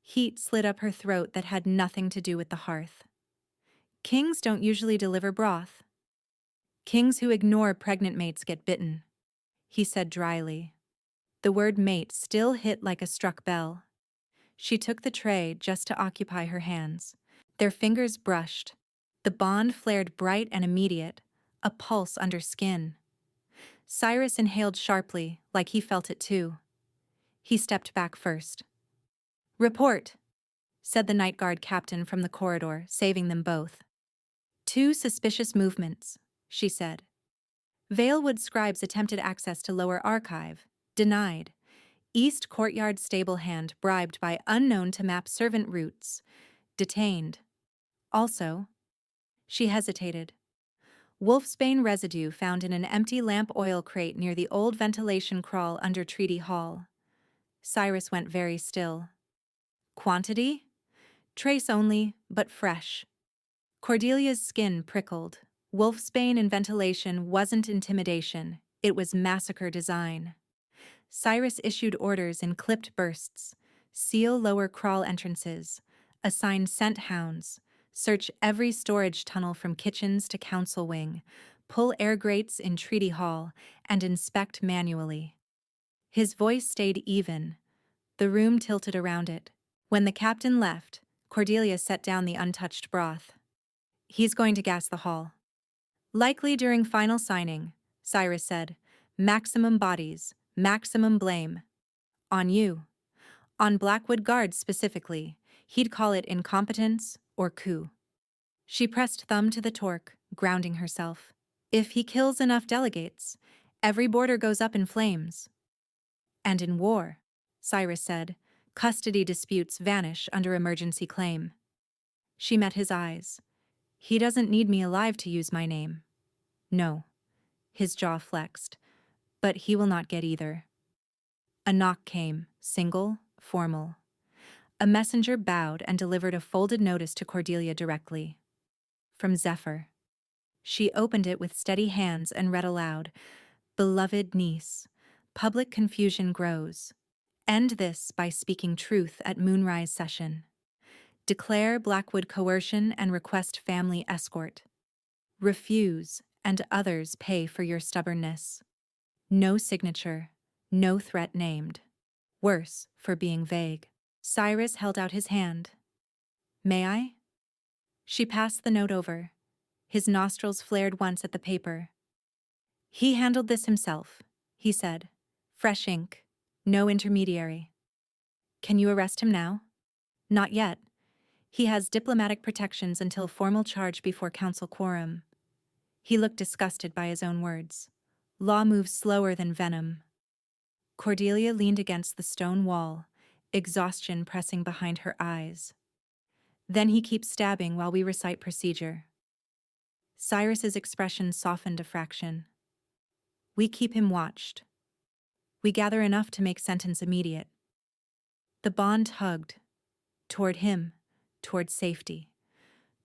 Heat slid up her throat that had nothing to do with the hearth. Kings don't usually deliver broth. Kings who ignore pregnant mates get bitten, he said dryly. The word mate still hit like a struck bell. She took the tray just to occupy her hands. Their fingers brushed. The bond flared bright and immediate, a pulse under skin. Cyrus inhaled sharply, like he felt it too. He stepped back first. Report, said the night guard captain from the corridor, saving them both. 2 suspicious movements, she said. Valewood scribes attempted access to lower archive. Denied. East courtyard stable hand bribed by unknown to map servant routes. Detained. Also, she hesitated. Wolfsbane residue found in an empty lamp oil crate near the old ventilation crawl under Treaty Hall. Cyrus went very still. Quantity? Trace only, but fresh. Cordelia's skin prickled. Wolfsbane in ventilation wasn't intimidation, it was massacre design. Cyrus issued orders in clipped bursts. Seal lower crawl entrances. Assign scent hounds. Search every storage tunnel from kitchens to council wing. Pull air grates in Treaty Hall and inspect manually. His voice stayed even, The room tilted around it. When the captain left, Cordelia set down the untouched broth. He's going to gas the hall. Likely during final signing, Cyrus said. Maximum bodies, maximum blame. On you. On Blackwood Guards specifically, he'd call it incompetence or coup. She pressed thumb to the torque, grounding herself. If he kills enough delegates, every border goes up in flames. And in war, Cyrus said, custody disputes vanish under emergency claim. She met his eyes. He doesn't need me alive to use my name. No. His jaw flexed. But he will not get either. A knock came, single, formal. A messenger bowed and delivered a folded notice to Cordelia directly. From Zephyr. She opened it with steady hands and read aloud, Beloved niece, public confusion grows. End this by speaking truth at Moonrise session. Declare Blackwood coercion and request family escort. Refuse, and others pay for your stubbornness. No signature, no threat named. Worse for being vague. Cyrus held out his hand. May I? She passed the note over. His nostrils flared once at the paper. He handled this himself, he said. Fresh ink, no intermediary. Can you arrest him now? Not yet. He has diplomatic protections until formal charge before council quorum. He looked disgusted by his own words. Law moves slower than venom. Cordelia leaned against the stone wall, exhaustion pressing behind her eyes. Then he keeps stabbing while we recite procedure. Cyrus's expression softened a fraction. We keep him watched. We gather enough to make sentence immediate. The bond tugged. Toward him, toward safety,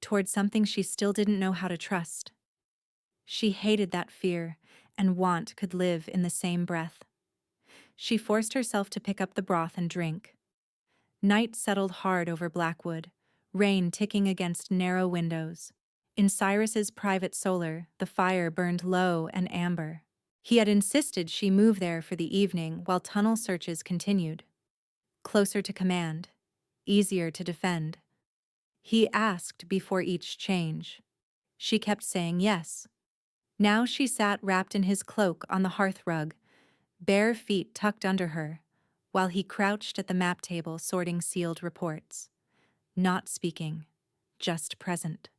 toward something she still didn't know how to trust. She hated that fear, and want could live in the same breath. She forced herself to pick up the broth and drink. Night settled hard over Blackwood, rain ticking against narrow windows. In Cyrus's private solar, the fire burned low and amber. He had insisted she move there for the evening while tunnel searches continued. Closer to command, easier to defend. He asked before each change. She kept saying yes. Now she sat wrapped in his cloak on the hearth rug, bare feet tucked under her, while he crouched at the map table sorting sealed reports. Not speaking, just present.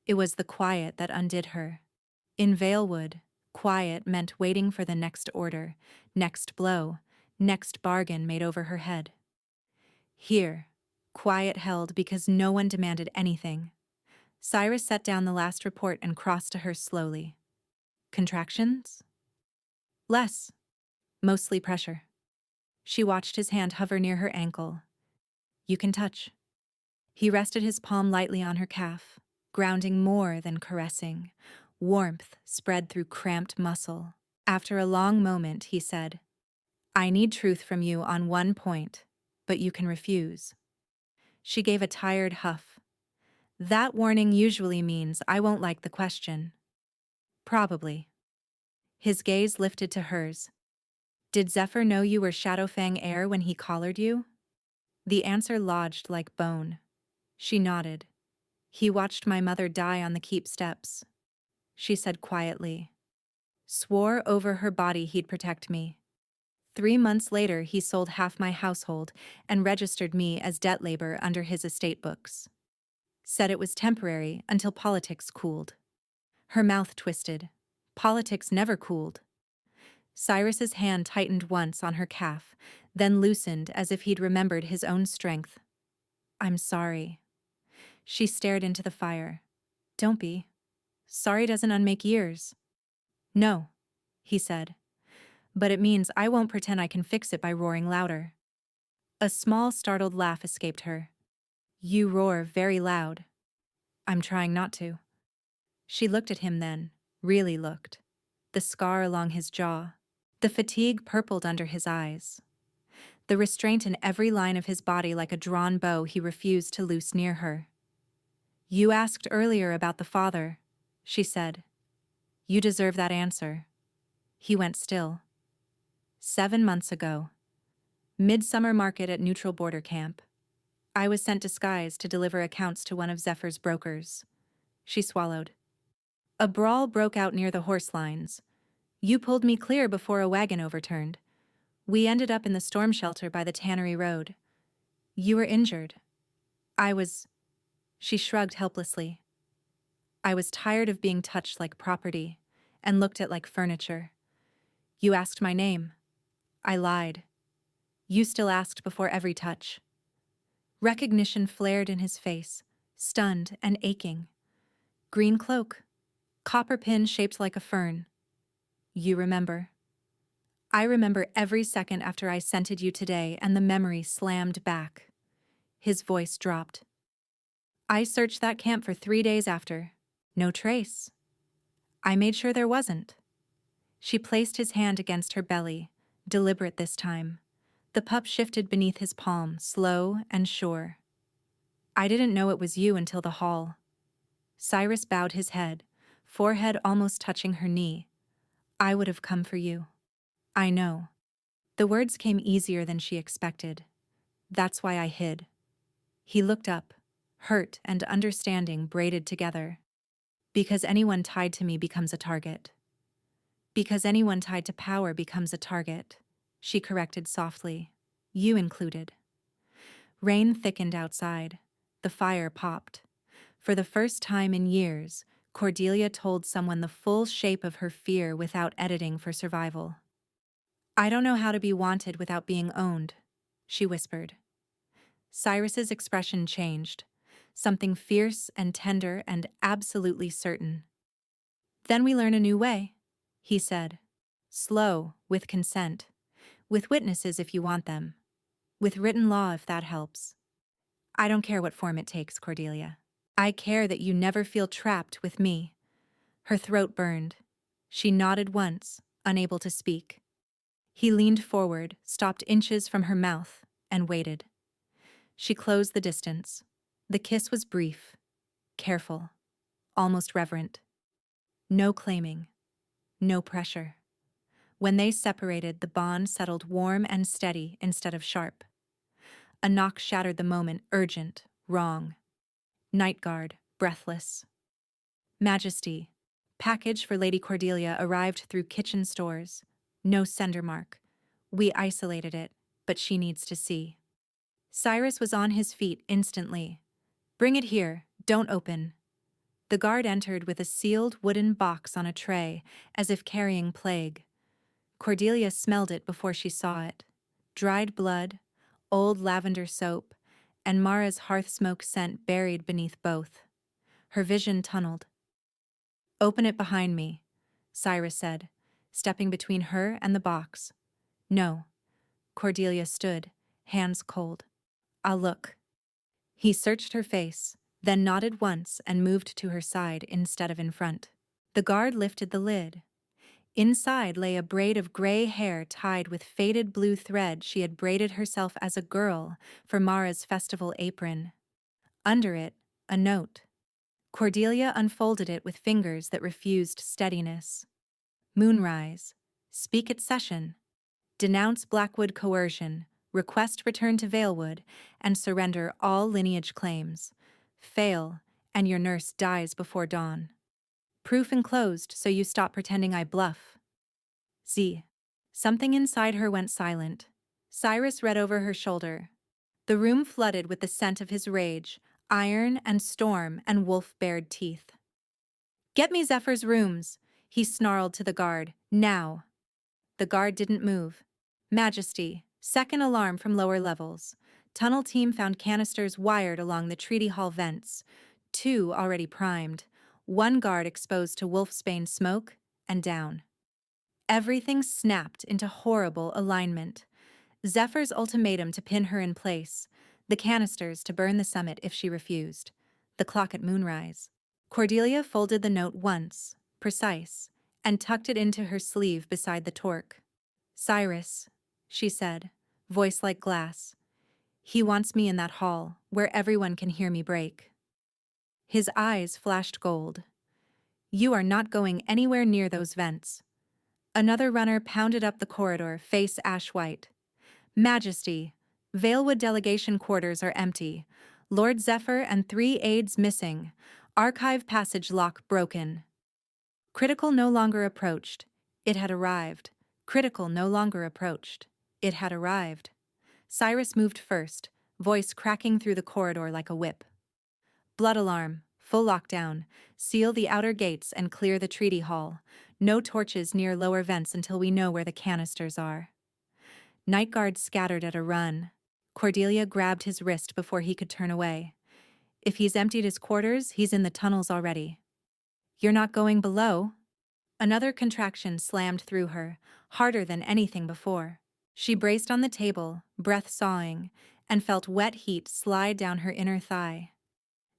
It was the quiet that undid her. In Valewood, quiet meant waiting for the next order, next blow, next bargain made over her head. Here, quiet held because no one demanded anything. Cyrus set down the last report and crossed to her slowly. Contractions? Less. Mostly pressure. She watched his hand hover near her ankle. You can touch. He rested his palm lightly on her calf, grounding more than caressing. Warmth spread through cramped muscle. After a long moment, he said, I need truth from you on one point, but you can refuse. She gave a tired huff. That warning usually means I won't like the question. Probably. His gaze lifted to hers. Did Zephyr know you were Shadowfang heir when he collared you? The answer lodged like bone. She nodded. He watched my mother die on the keep steps. She said quietly. Swore over her body he'd protect me. 3 months later, he sold half my household and registered me as debt labor under his estate books. Said it was temporary until politics cooled. Her mouth twisted. Politics never cooled. Cyrus's hand tightened once on her calf, then loosened as if he'd remembered his own strength. I'm sorry. She stared into the fire. Don't be. Sorry doesn't unmake years. No, he said. But it means I won't pretend I can fix it by roaring louder. A small, startled laugh escaped her. You roar very loud. I'm trying not to. She looked at him then, really looked. The scar along his jaw. The fatigue purpled under his eyes. The restraint in every line of his body like a drawn bow he refused to loose near her. You asked earlier about the father, she said. You deserve that answer. He went still. 7 months ago. Midsummer market at neutral border camp. I was sent disguised to deliver accounts to one of Zephyr's brokers. She swallowed. A brawl broke out near the horse lines. You pulled me clear before a wagon overturned. We ended up in the storm shelter by the Tannery Road. You were injured. I was... She shrugged helplessly. I was tired of being touched like property and looked at like furniture. You asked my name. I lied. You still asked before every touch. Recognition flared in his face, stunned and aching. Green cloak. Copper pin shaped like a fern. You remember. I remember every second after I scented you today, and the memory slammed back. His voice dropped. I searched that camp for 3 days after. No trace. I made sure there wasn't. She placed his hand against her belly, deliberate this time. The pup shifted beneath his palm, slow and sure. I didn't know it was you until the hall. Cyrus bowed his head, forehead almost touching her knee. I would have come for you. I know. The words came easier than she expected. That's why I hid. He looked up, hurt and understanding braided together. Because anyone tied to me becomes a target. Because anyone tied to power becomes a target, she corrected softly. You included. Rain thickened outside. The fire popped. For the first time in years, Cordelia told someone the full shape of her fear without editing for survival. I don't know how to be wanted without being owned, she whispered. Cyrus's expression changed, something fierce and tender and absolutely certain. Then we learn a new way, he said. Slow, with consent. With witnesses if you want them. With written law if that helps. I don't care what form it takes, Cordelia. I care that you never feel trapped with me. Her throat burned. She nodded once, unable to speak. He leaned forward, stopped inches from her mouth, and waited. She closed the distance. The kiss was brief, careful, almost reverent. No claiming, no pressure. When they separated, the bond settled warm and steady instead of sharp. A knock shattered the moment, urgent, wrong. Night guard, breathless. Majesty. Package for Lady Cordelia arrived through kitchen stores. No sender mark. We isolated it, but she needs to see. Cyrus was on his feet instantly. Bring it here, don't open. The guard entered with a sealed wooden box on a tray, as if carrying plague. Cordelia smelled it before she saw it. Dried blood, old lavender soap, and Mara's hearth smoke scent buried beneath both. Her vision tunneled. Open it behind me, Cyrus said, stepping between her and the box. No. Cordelia stood, hands cold. I'll look. He searched her face, then nodded once and moved to her side instead of in front. The guard lifted the lid. Inside lay a braid of gray hair tied with faded blue thread she had braided herself as a girl for Mara's festival apron. Under it, a note. Cordelia unfolded it with fingers that refused steadiness. Moonrise. Speak at session. Denounce Blackwood coercion. Request return to Valewood, and surrender all lineage claims. Fail, and your nurse dies before dawn. Proof enclosed, so you stop pretending I bluff. Z. Something inside her went silent. Cyrus read over her shoulder. The room flooded with the scent of his rage, iron and storm and wolf-bared teeth. Get me Zephyr's rooms, he snarled to the guard. Now. The guard didn't move. Majesty. Second alarm from lower levels. Tunnel team found canisters wired along the Treaty Hall vents. 2 already primed. 1 guard exposed to wolfsbane smoke, and down. Everything snapped into horrible alignment. Zephyr's ultimatum to pin her in place. The canisters to burn the summit if she refused. The clock at moonrise. Cordelia folded the note once, precise, and tucked it into her sleeve beside the torque. Cyrus, she said, voice like glass. He wants me in that hall, where everyone can hear me break. His eyes flashed gold. You are not going anywhere near those vents. Another runner pounded up the corridor, face ash white. Majesty, Valewood delegation quarters are empty. Lord Zephyr and 3 aides missing. Archive passage lock broken. Critical no longer approached. It had arrived. Critical no longer approached. It had arrived. Cyrus moved first, voice cracking through the corridor like a whip. Blood alarm, full lockdown. Seal the outer gates and clear the treaty hall. No torches near lower vents until we know where the canisters are. Night guards scattered at a run. Cordelia grabbed his wrist before he could turn away. If he's emptied his quarters, he's in the tunnels already. You're not going below? Another contraction slammed through her, harder than anything before. She braced on the table, breath sawing, and felt wet heat slide down her inner thigh.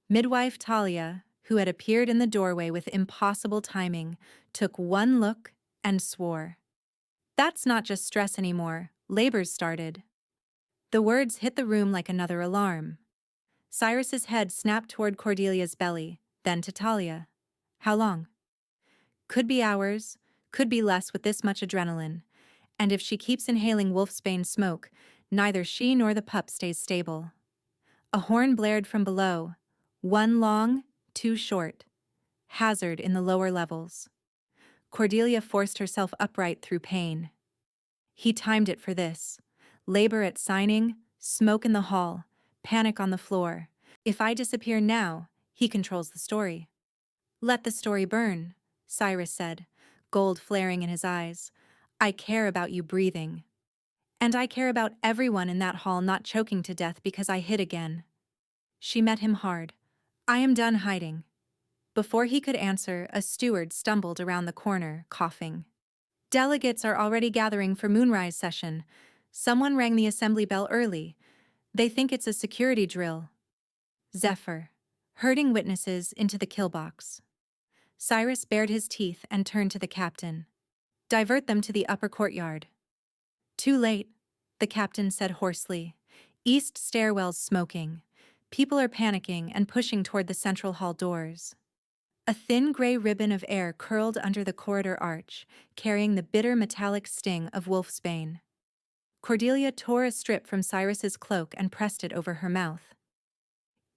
Midwife Talia, who had appeared in the doorway with impossible timing, took one look and swore. That's not just stress anymore, labor's started. The words hit the room like another alarm. Cyrus's head snapped toward Cordelia's belly, then to Talia. How long? Could be hours, could be less with this much adrenaline. And if she keeps inhaling wolfsbane smoke, neither she nor the pup stays stable. A horn blared from below. One long, two short. Hazard in the lower levels. Cordelia forced herself upright through pain. He timed it for this. Labor at signing, smoke in the hall, panic on the floor. If I disappear now, he controls the story. Let the story burn, Cyrus said, gold flaring in his eyes. I care about you breathing. And I care about everyone in that hall not choking to death because I hid again. She met him hard. I am done hiding. Before he could answer, a steward stumbled around the corner, coughing. Delegates are already gathering for Moonrise session. Someone rang the assembly bell early. They think it's a security drill. Zephyr, herding witnesses into the kill box. Cyrus bared his teeth and turned to the captain. Divert them to the upper courtyard. Too late, the captain said hoarsely. East stairwells smoking. People are panicking and pushing toward the central hall doors. A thin gray ribbon of air curled under the corridor arch, carrying the bitter metallic sting of wolfsbane. Cordelia tore a strip from Cyrus's cloak and pressed it over her mouth.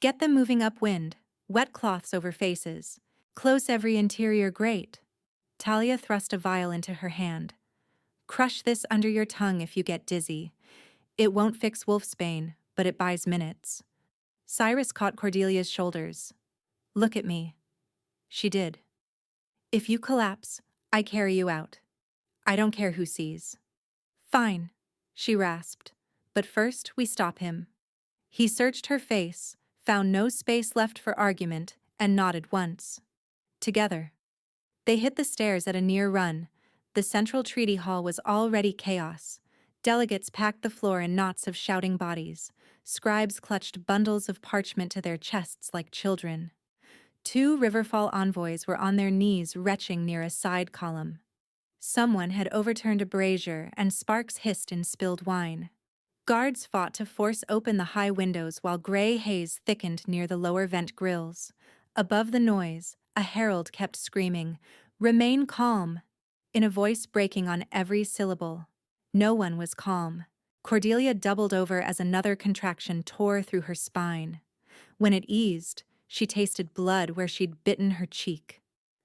Get them moving upwind, wet cloths over faces. Close every interior grate. Talia thrust a vial into her hand. Crush this under your tongue if you get dizzy. It won't fix wolfsbane, but it buys minutes. Cyrus caught Cordelia's shoulders. Look at me. She did. If you collapse, I carry you out. I don't care who sees. Fine, she rasped. But first we stop him. He searched her face, found no space left for argument, and nodded once. Together. They hit the stairs at a near run. The central treaty hall was already chaos. Delegates packed the floor in knots of shouting bodies. Scribes clutched bundles of parchment to their chests like children. 2 Riverfall envoys were on their knees retching near a side column. Someone had overturned a brazier and sparks hissed in spilled wine. Guards fought to force open the high windows while gray haze thickened near the lower vent grills. Above the noise, a herald kept screaming, "Remain calm," in a voice breaking on every syllable. No one was calm. Cordelia doubled over as another contraction tore through her spine. When it eased, she tasted blood where she'd bitten her cheek.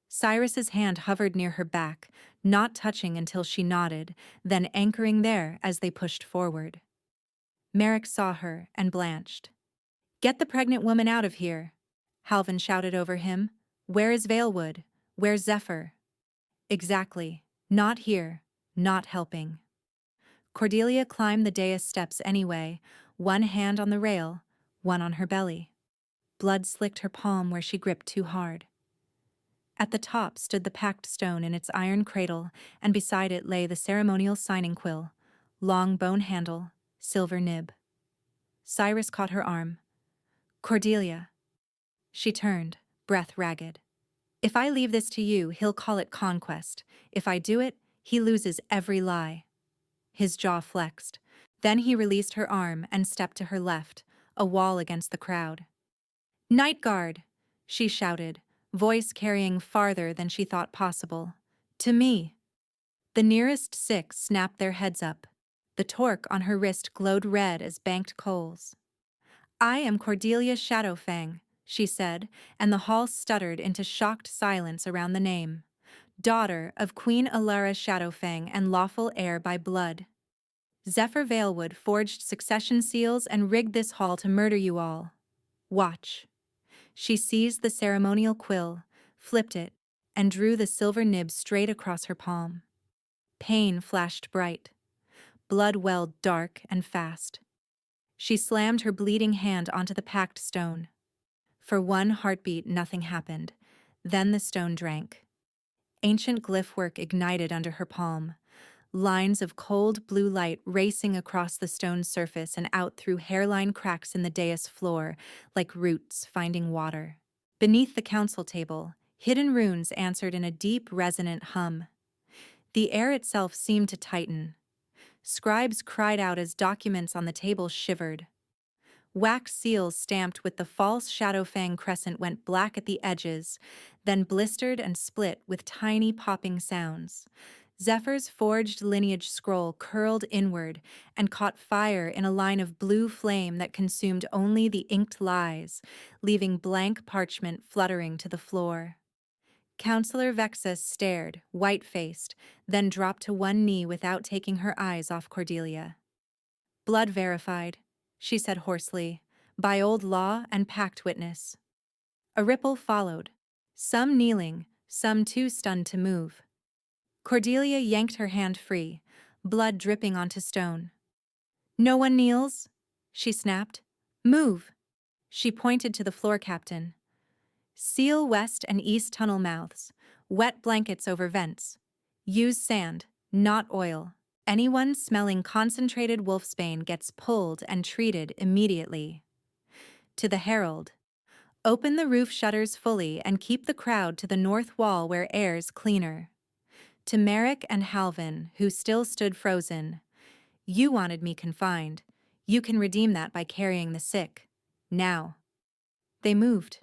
Cyrus's hand hovered near her back, not touching until she nodded, then anchoring there as they pushed forward. Merrick saw her and blanched. "Get the pregnant woman out of here," Halvin shouted over him. "Where is Valewood? Where's Zephyr?" Exactly. Not here. Not helping. Cordelia climbed the dais steps anyway, one hand on the rail, one on her belly. Blood slicked her palm where she gripped too hard. At the top stood the packed stone in its iron cradle, and beside it lay the ceremonial signing quill, long bone handle, silver nib. Cyrus caught her arm. "Cordelia." She turned, breath ragged. "If I leave this to you, he'll call it conquest. If I do it, he loses every lie." His jaw flexed. Then he released her arm and stepped to her left, a wall against the crowd. "Night Guard!" she shouted, voice carrying farther than she thought possible. "To me!" The nearest 6 snapped their heads up. The torque on her wrist glowed red as banked coals. "I am Cordelia Shadowfang," she said, and the hall stuttered into shocked silence around the name. "Daughter of Queen Alara Shadowfang and lawful heir by blood. Zephyr Valewood forged succession seals and rigged this hall to murder you all. Watch." She seized the ceremonial quill, flipped it, and drew the silver nib straight across her palm. Pain flashed bright. Blood welled dark and fast. She slammed her bleeding hand onto the packed stone. For one heartbeat, nothing happened. Then the stone drank. Ancient glyph work ignited under her palm. Lines of cold blue light racing across the stone's surface and out through hairline cracks in the dais floor, like roots finding water. Beneath the council table, hidden runes answered in a deep, resonant hum. The air itself seemed to tighten. Scribes cried out as documents on the table shivered. Wax seals stamped with the false Shadowfang crescent went black at the edges, then blistered and split with tiny popping sounds. Zephyr's forged lineage scroll curled inward and caught fire in a line of blue flame that consumed only the inked lies, leaving blank parchment fluttering to the floor. Counselor Vexus stared, white-faced, then dropped to one knee without taking her eyes off Cordelia. "Blood verified," she said hoarsely, "by old law and pact witness." A ripple followed, some kneeling, some too stunned to move. Cordelia yanked her hand free, blood dripping onto stone. "No one kneels," she snapped. "Move." She pointed to the floor captain. "Seal west and east tunnel mouths, wet blankets over vents. Use sand, not oil. Anyone smelling concentrated wolfsbane gets pulled and treated immediately." To the herald, "Open the roof shutters fully and keep the crowd to the north wall where air's cleaner." To Merrick and Halvin, who still stood frozen, "You wanted me confined. You can redeem that by carrying the sick. Now." They moved.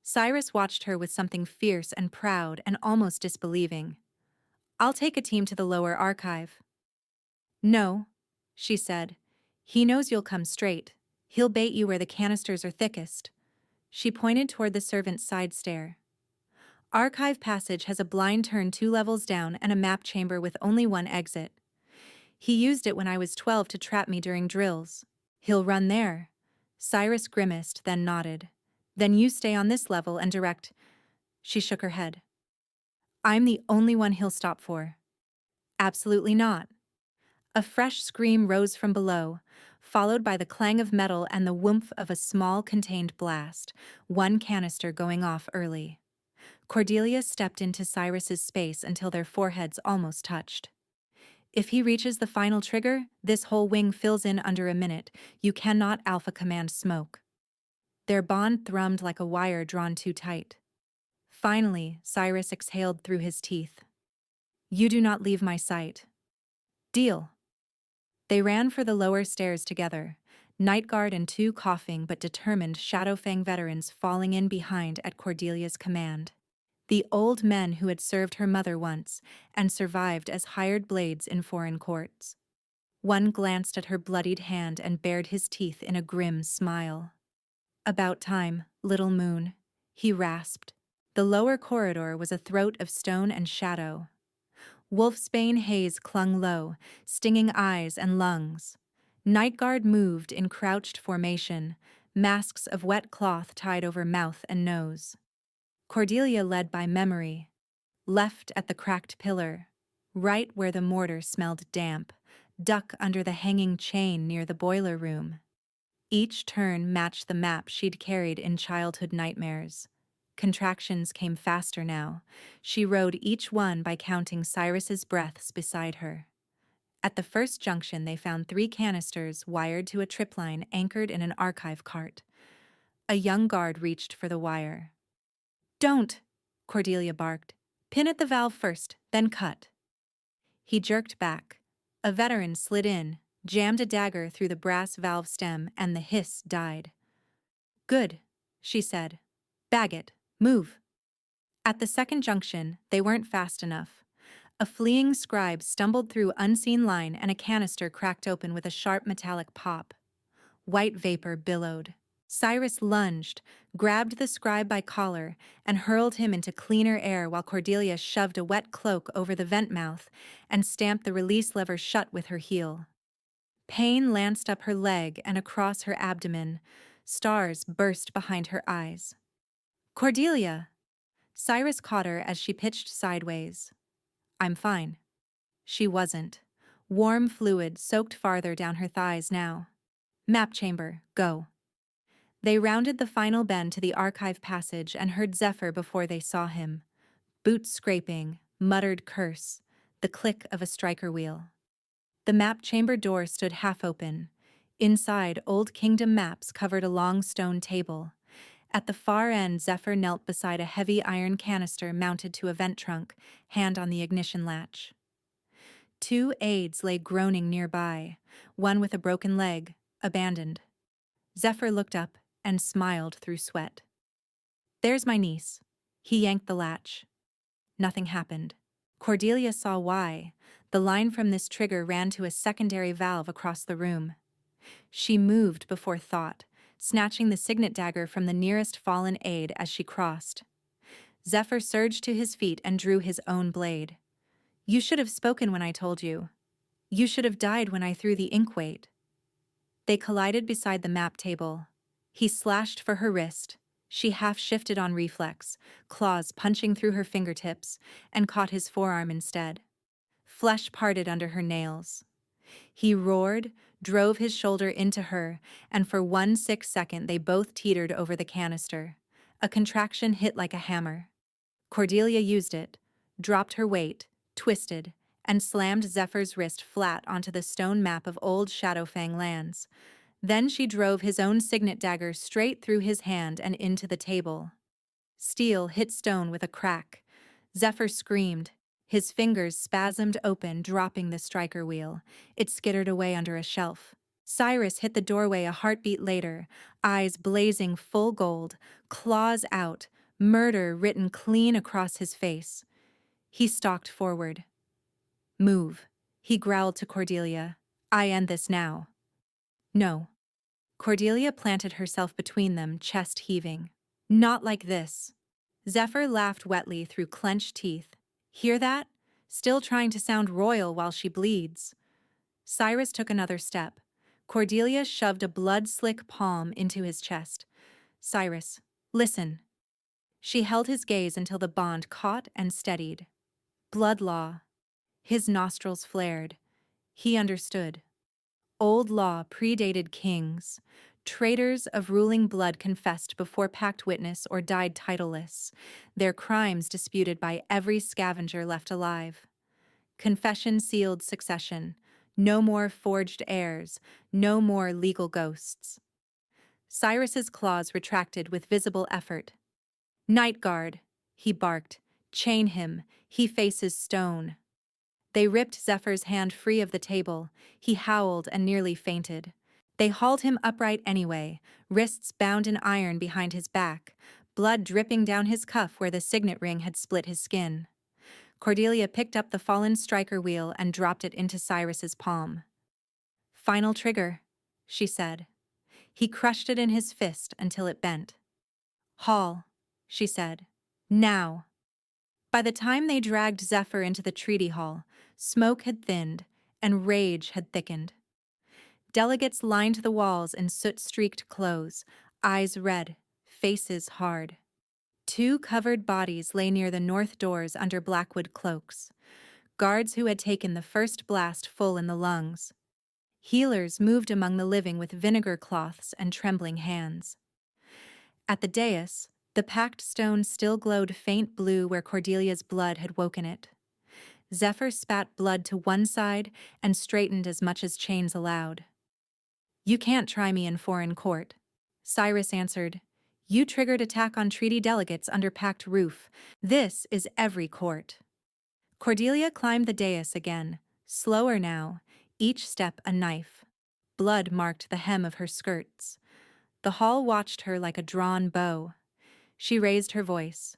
Cyrus watched her with something fierce and proud and almost disbelieving. "I'll take a team to the lower archive." "No," she said. "He knows you'll come straight. He'll bait you where the canisters are thickest." She pointed toward the servant's side stair. "Archive passage has a blind turn 2 levels down and a map chamber with only one exit. He used it when I was 12 to trap me during drills. He'll run there." Cyrus grimaced, then nodded. "Then you stay on this level and direct." She shook her head. "I'm the only one he'll stop for." "Absolutely not." A fresh scream rose from below, followed by the clang of metal and the whoomph of a small contained blast, one canister going off early. Cordelia stepped into Cyrus's space until their foreheads almost touched. "If he reaches the final trigger, this whole wing fills in under a minute. You cannot Alpha Command smoke." Their bond thrummed like a wire drawn too tight. Finally, Cyrus exhaled through his teeth. "You do not leave my sight." "Deal." They ran for the lower stairs together, Nightguard and 2 coughing but determined Shadowfang veterans falling in behind at Cordelia's command. The old men who had served her mother once and survived as hired blades in foreign courts. One glanced at her bloodied hand and bared his teeth in a grim smile. "About time, little moon," he rasped. The lower corridor was a throat of stone and shadow. Wolfsbane haze clung low, stinging eyes and lungs. Nightguard moved in crouched formation, masks of wet cloth tied over mouth and nose. Cordelia led by memory, left at the cracked pillar, right where the mortar smelled damp, duck under the hanging chain near the boiler room. Each turn matched the map she'd carried in childhood nightmares. Contractions came faster now. She rode each one by counting Cyrus's breaths beside her. At the first junction, they found 3 canisters wired to a tripline anchored in an archive cart. A young guard reached for the wire. "Don't!" Cordelia barked. "Pin at the valve first, then cut." He jerked back. A veteran slid in, jammed a dagger through the brass valve stem, and the hiss died. "Good," she said. "Baggett, move." At the second junction, they weren't fast enough. A fleeing scribe stumbled through unseen line and a canister cracked open with a sharp metallic pop. White vapor billowed. Cyrus lunged, grabbed the scribe by collar, and hurled him into cleaner air while Cordelia shoved a wet cloak over the vent mouth and stamped the release lever shut with her heel. Pain lanced up her leg and across her abdomen. Stars burst behind her eyes. "Cordelia!" Cyrus caught her as she pitched sideways. "I'm fine." She wasn't. Warm fluid soaked farther down her thighs now. "Map chamber, go." They rounded the final bend to the archive passage and heard Zephyr before they saw him. Boots scraping, muttered curse, the click of a striker wheel. The map chamber door stood half open. Inside, old kingdom maps covered a long stone table. At the far end, Zephyr knelt beside a heavy iron canister mounted to a vent trunk, hand on the ignition latch. Two aides lay groaning nearby, one with a broken leg, abandoned. Zephyr looked up and smiled through sweat. "There's my niece." He yanked the latch. Nothing happened. Cordelia saw why. The line from this trigger ran to a secondary valve across the room. She moved before thought, snatching the signet dagger from the nearest fallen aide as she crossed. Zephyr surged to his feet and drew his own blade. "You should have spoken when I told you. You should have died when I threw the inkweight." They collided beside the map table. He slashed for her wrist. She half shifted on reflex, claws punching through her fingertips, and caught his forearm instead. Flesh parted under her nails. He roared, drove his shoulder into her, and for 1/6 second they both teetered over the canister. A contraction hit like a hammer. Cordelia used it, dropped her weight, twisted, and slammed Zephyr's wrist flat onto the stone map of old Shadowfang lands. Then she drove his own signet dagger straight through his hand and into the table. Steel hit stone with a crack. Zephyr screamed. His fingers spasmed open, dropping the striker wheel. It skittered away under a shelf. Cyrus hit the doorway a heartbeat later, eyes blazing full gold, claws out, murder written clean across his face. He stalked forward. "Move," he growled to Cordelia. "I end this now." "No." Cordelia planted herself between them, chest heaving. "Not like this." Zephyr laughed wetly through clenched teeth. "Hear that? Still trying to sound royal while she bleeds." Cyrus took another step. Cordelia shoved a blood-slick palm into his chest. "Cyrus, listen." She held his gaze until the bond caught and steadied. Blood law. His nostrils flared. He understood. Old law predated kings. Traitors of ruling blood confessed before pact witness or died titleless, their crimes disputed by every scavenger left alive. Confession sealed succession. No more forged heirs, no more legal ghosts. Cyrus's claws retracted with visible effort. "Night Guard," he barked. "Chain him. He faces stone." They ripped Zephyr's hand free of the table. He howled and nearly fainted. They hauled him upright anyway, wrists bound in iron behind his back, blood dripping down his cuff where the signet ring had split his skin. Cordelia picked up the fallen striker wheel and dropped it into Cyrus's palm. "Final trigger," she said. He crushed it in his fist until it bent. "Haul," she said. "Now." By the time they dragged Zephyr into the treaty hall, smoke had thinned and rage had thickened. Delegates lined the walls in soot-streaked clothes, eyes red, faces hard. Two covered bodies lay near the north doors under blackwood cloaks. Guards who had taken the first blast full in the lungs. Healers moved among the living with vinegar cloths and trembling hands. At the dais, the packed stone still glowed faint blue where Cordelia's blood had woken it. Zephyr spat blood to one side and straightened as much as chains allowed. "You can't try me in foreign court." Cyrus answered, "You triggered attack on treaty delegates under pact roof. This is every court." Cordelia climbed the dais again, slower now, each step a knife. Blood marked the hem of her skirts. The hall watched her like a drawn bow. She raised her voice.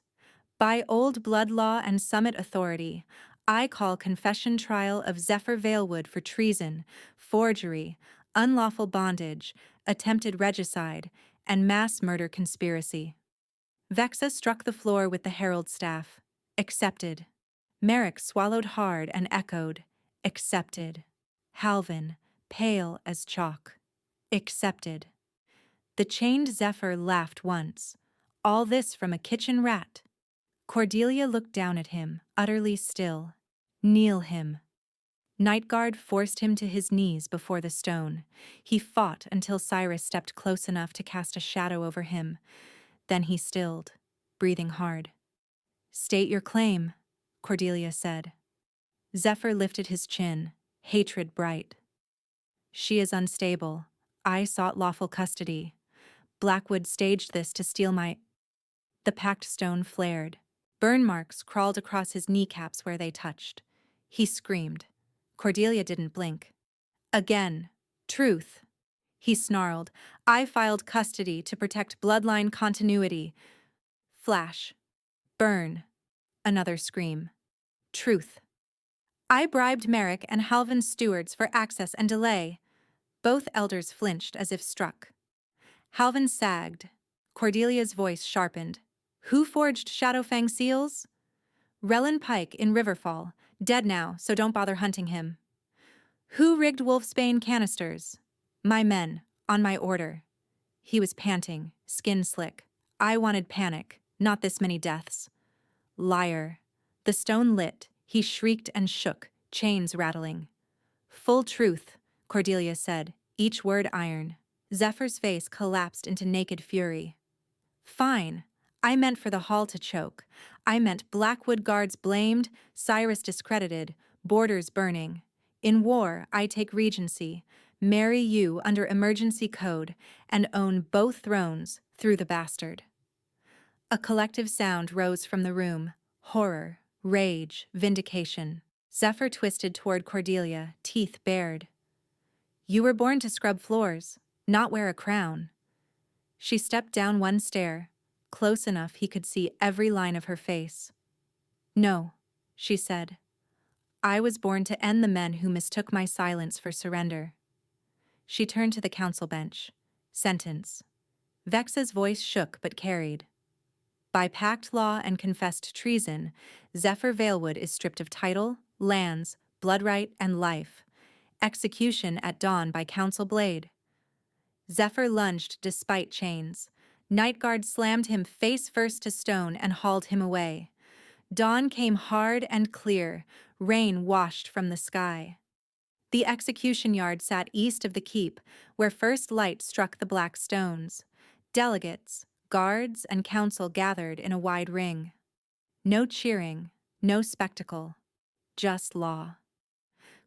"By old blood law and summit authority, I call confession trial of Zephyr Valewood for treason, forgery, unlawful bondage, attempted regicide, and mass murder conspiracy. Vexa struck the floor with the herald staff. Accepted. Merrick swallowed hard and echoed. Accepted. Halvin, pale as chalk. Accepted. The chained Zephyr laughed once. All this from a kitchen rat. Cordelia looked down at him, utterly still. Kneel him. Nightguard forced him to his knees before the stone. He fought until Cyrus stepped close enough to cast a shadow over him. Then he stilled, breathing hard. State your claim, Cordelia said. Zephyr lifted his chin, hatred bright. She is unstable. I sought lawful custody. Blackwood staged this to steal my... The packed stone flared. Burn marks crawled across his kneecaps where they touched. He screamed. Cordelia didn't blink. Again. Truth. He snarled. I filed custody to protect bloodline continuity. Flash. Burn. Another scream. Truth. I bribed Merrick and Halvin's stewards for access and delay. Both elders flinched as if struck. Halvin sagged. Cordelia's voice sharpened. Who forged Shadowfang seals? Relin Pike in Riverfall, dead now, so don't bother hunting him. Who rigged Wolfsbane canisters? My men, on my order. He was panting, skin slick. I wanted panic, not this many deaths. Liar. The stone lit. He shrieked and shook, chains rattling. Full truth, Cordelia said, each word iron. Zephyr's face collapsed into naked fury. Fine. I meant for the hall to choke. I meant Blackwood guards blamed, Cyrus discredited, borders burning. In war, I take regency, marry you under emergency code, and own both thrones through the bastard. A collective sound rose from the room. Horror, rage, vindication. Zephyr twisted toward Cordelia, teeth bared. You were born to scrub floors, not wear a crown. She stepped down one stair, close enough he could see every line of her face. No, she said. I was born to end the men who mistook my silence for surrender. She turned to the council bench. Sentence. Vexa's voice shook but carried. By pact law and confessed treason, Zephyr Valewood is stripped of title, lands, blood right, and life. Execution at dawn by council blade. Zephyr lunged despite chains. Nightguard slammed him face first to stone and hauled him away. Dawn came hard and clear, rain washed from the sky. The execution yard sat east of the keep, where first light struck the black stones. Delegates, guards, and council gathered in a wide ring. No cheering, no spectacle, just law.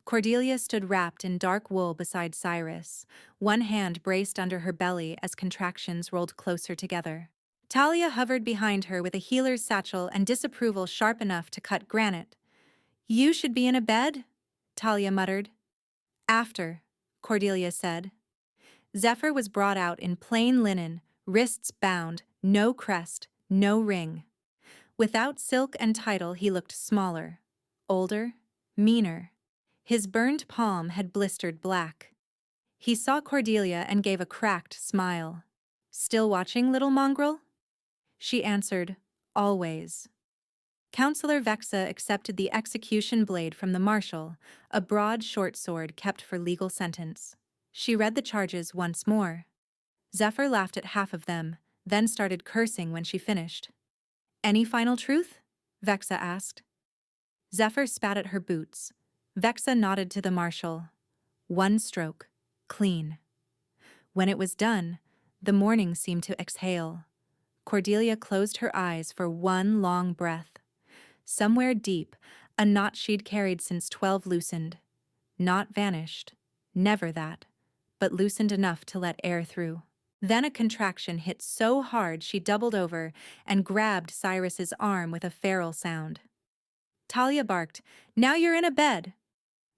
Cordelia stood wrapped in dark wool beside Cyrus, one hand braced under her belly as contractions rolled closer together. Talia hovered behind her with a healer's satchel and disapproval sharp enough to cut granite. You should be in a bed, Talia muttered. After, Cordelia said. Zephyr was brought out in plain linen, wrists bound, no crest, no ring. Without silk and title he looked smaller, older, meaner. His burned palm had blistered black. He saw Cordelia and gave a cracked smile. Still watching, little mongrel? She answered, always. Counselor Vexa accepted the execution blade from the marshal, a broad short sword kept for legal sentence. She read the charges once more. Zephyr laughed at half of them, then started cursing when she finished. Any final truth? Vexa asked. Zephyr spat at her boots. Vexa nodded to the marshal. One stroke, clean. When it was done, the morning seemed to exhale. Cordelia closed her eyes for one long breath. Somewhere deep, a knot she'd carried since 12 loosened. Not vanished, never that, but loosened enough to let air through. Then a contraction hit so hard she doubled over and grabbed Cyrus's arm with a feral sound. Talia barked, "Now you're in a bed!"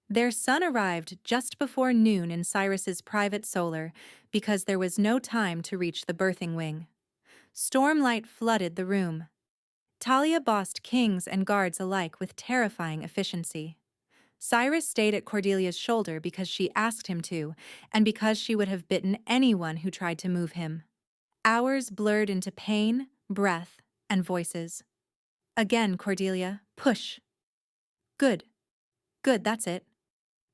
Their son arrived just before noon in Cyrus's private solar because there was no time to reach the birthing wing. Stormlight flooded the room. Talia bossed kings and guards alike with terrifying efficiency. Cyrus stayed at Cordelia's shoulder because she asked him to, and because she would have bitten anyone who tried to move him. Hours blurred into pain, breath, and voices. Again, Cordelia, push. Good. Good, that's it.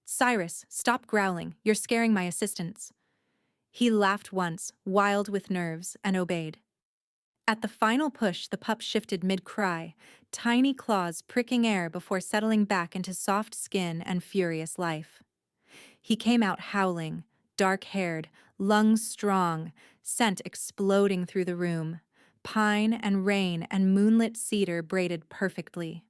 Cyrus, stop growling. You're scaring my assistants. He laughed once, wild with nerves, and obeyed. At the final push, the pup shifted mid-cry, tiny claws pricking air before settling back into soft skin and furious life. He came out howling, dark-haired, lungs strong, scent exploding through the room, pine and rain and moonlit cedar braided perfectly.